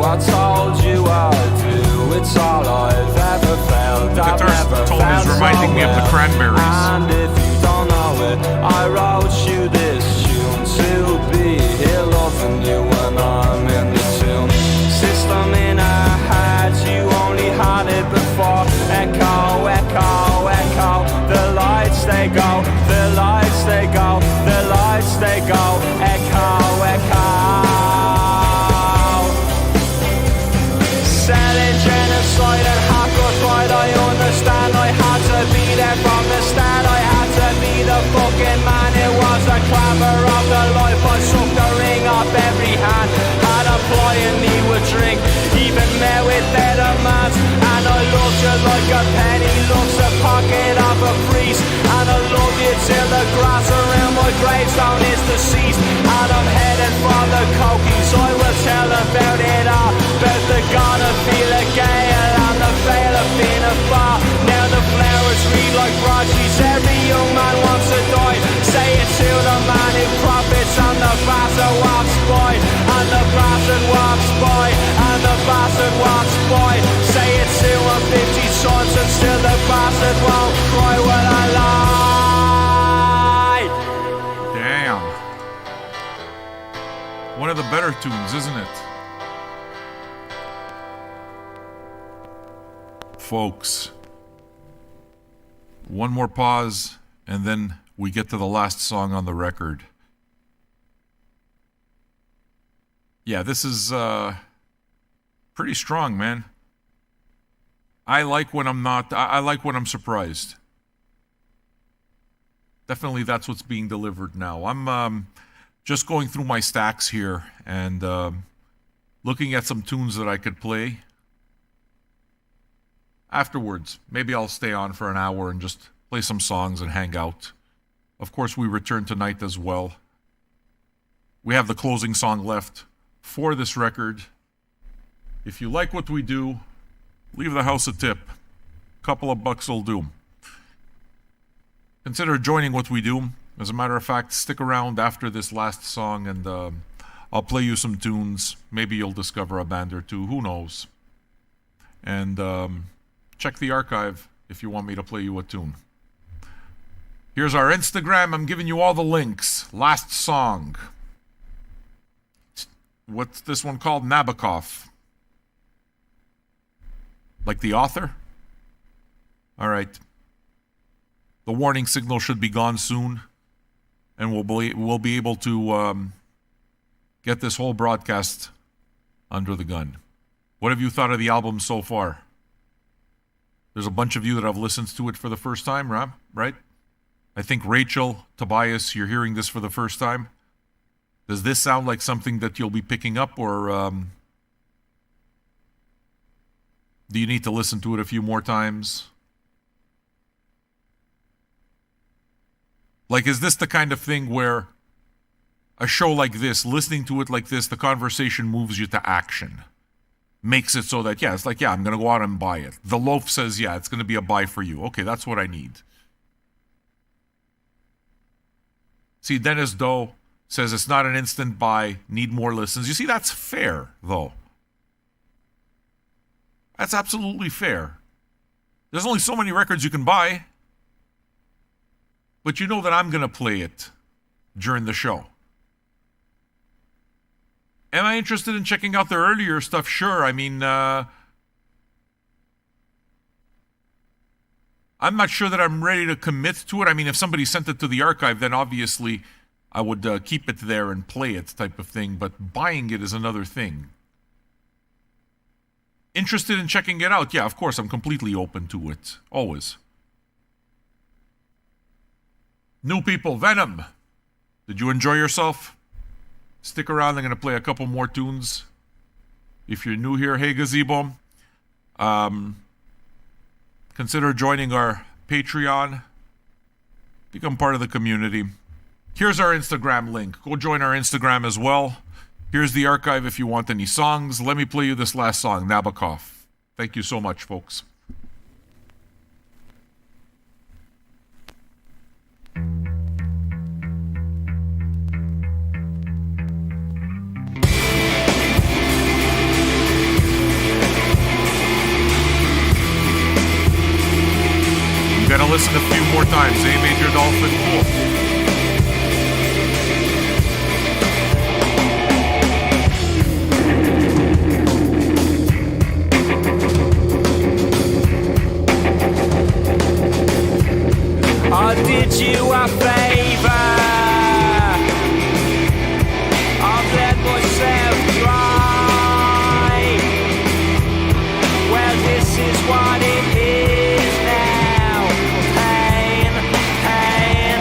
I told you I'd do. It's all I've ever felt. The guitar's tone is reminding me of the Cranberries. And if you don't know it, I wrote you this tune to be here loving you when I'm in the tune. System in our heads, you only had it before. Echo, echo, echo. The lights they go, the lights they go, the lights they go. Echo, echo. Selling genocide and hardcore pride, I understand. I had to be there from the start. I had to be the fucking man. It was a clamor of the life. I sucked the ring off every hand. Had employing me with drink, even met with their demands. And I loved you like a penny loves a pocket of a priest. And I love you till the grass around my gravestone is deceased. And I'm headed for the cokies. I will tell about it all, about the god of Fia Gale and the veil of Fina Fa. Now the flowers read like broadsheets, every young man wants to die. Say it to the man who profits and the bastard walks by. And the bastard walks by, and the bastard walks by. Say it to him 50 times and still the bastard won't cry. Will I lie? Damn. One of the better tunes, isn't it? Folks, one more pause, and then we get to the last song on the record. Yeah, this is pretty strong, man. I like when I'm not, I like when I'm surprised. Definitely that's what's being delivered now. I'm just going through my stacks here and looking at some tunes that I could play. Afterwards, maybe I'll stay on for an hour and just play some songs and hang out. Of course, we return tonight as well. We have the closing song left for this record. If you like what we do, leave the house a tip. Couple of bucks will do. Consider joining what we do. As a matter of fact, stick around after this last song and I'll play you some tunes. Maybe you'll discover a band or two. Who knows? And check the archive if you want me to play you a tune. Here's our Instagram. I'm giving you all the links. Last song. What's this one called? Nabokov. Like the author? All right. The warning signal should be gone soon. And we'll be able to get this whole broadcast under the gun. What have you thought of the album so far? There's a bunch of you that have listened to it for the first time, right? I think Rachel, Tobias, you're hearing this for the first time. Does this sound like something that you'll be picking up, or do you need to listen to it a few more times? Like, is this the kind of thing where a show like this, listening to it like this, the conversation moves you to action? Makes it so that, it's like, I'm going to go out and buy it. The loaf says, it's going to be a buy for you. Okay, that's what I need. See, Dennis Doe says it's not an instant buy, need more listens. You see, that's fair, though. That's absolutely fair. There's only so many records you can buy. But you know that I'm going to play it during the show. Am I interested in checking out their earlier stuff? Sure. I mean, I'm not sure that I'm ready to commit to it. I mean, if somebody sent it to the archive, then obviously I would keep it there and play it type of thing. But buying it is another thing. Interested in checking it out? Yeah, of course. I'm completely open to it. Always. New people, Venom. Did you enjoy yourself? Stick around. I'm going to play a couple more tunes. If you're new here, hey Gazebo. Consider joining our Patreon. Become part of the community. Here's our Instagram link. Go join our Instagram as well. Here's the archive if you want any songs. Let me play you this last song, Nabokov. Thank you so much, folks. You gotta listen a few more times. A major dolphin, cool. I did you a favor. I've let myself dry. Well, this is what it is now. Pain, pain,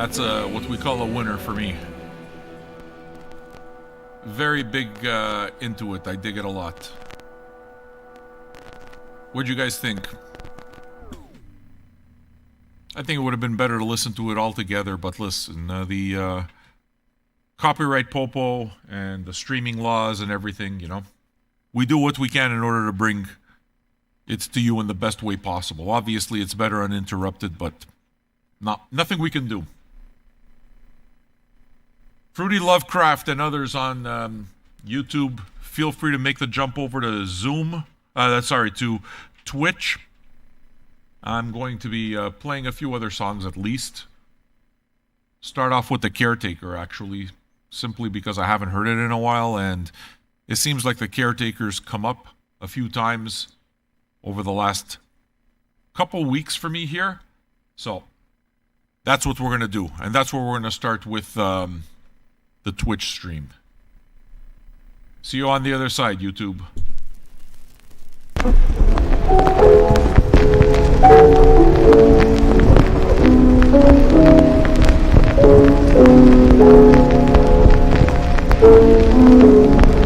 That's what we call a winner for me. Very big into it. I dig it a lot. What'd you guys think? I think it would have been better to listen to it all together, but listen, the copyright popo and the streaming laws and everything, you know, we do what we can in order to bring it to you in the best way possible. Obviously, it's better uninterrupted, but nothing we can do. Fruity Lovecraft and others on YouTube, feel free to make the jump over to to Twitch. I'm going to be playing a few other songs at least. Start off with The Caretaker, actually, simply because I haven't heard it in a while, and it seems like The Caretaker's come up a few times over the last couple weeks for me here. So that's what we're going to do, and that's where we're going to start with the Twitch stream. See you on the other side, YouTube.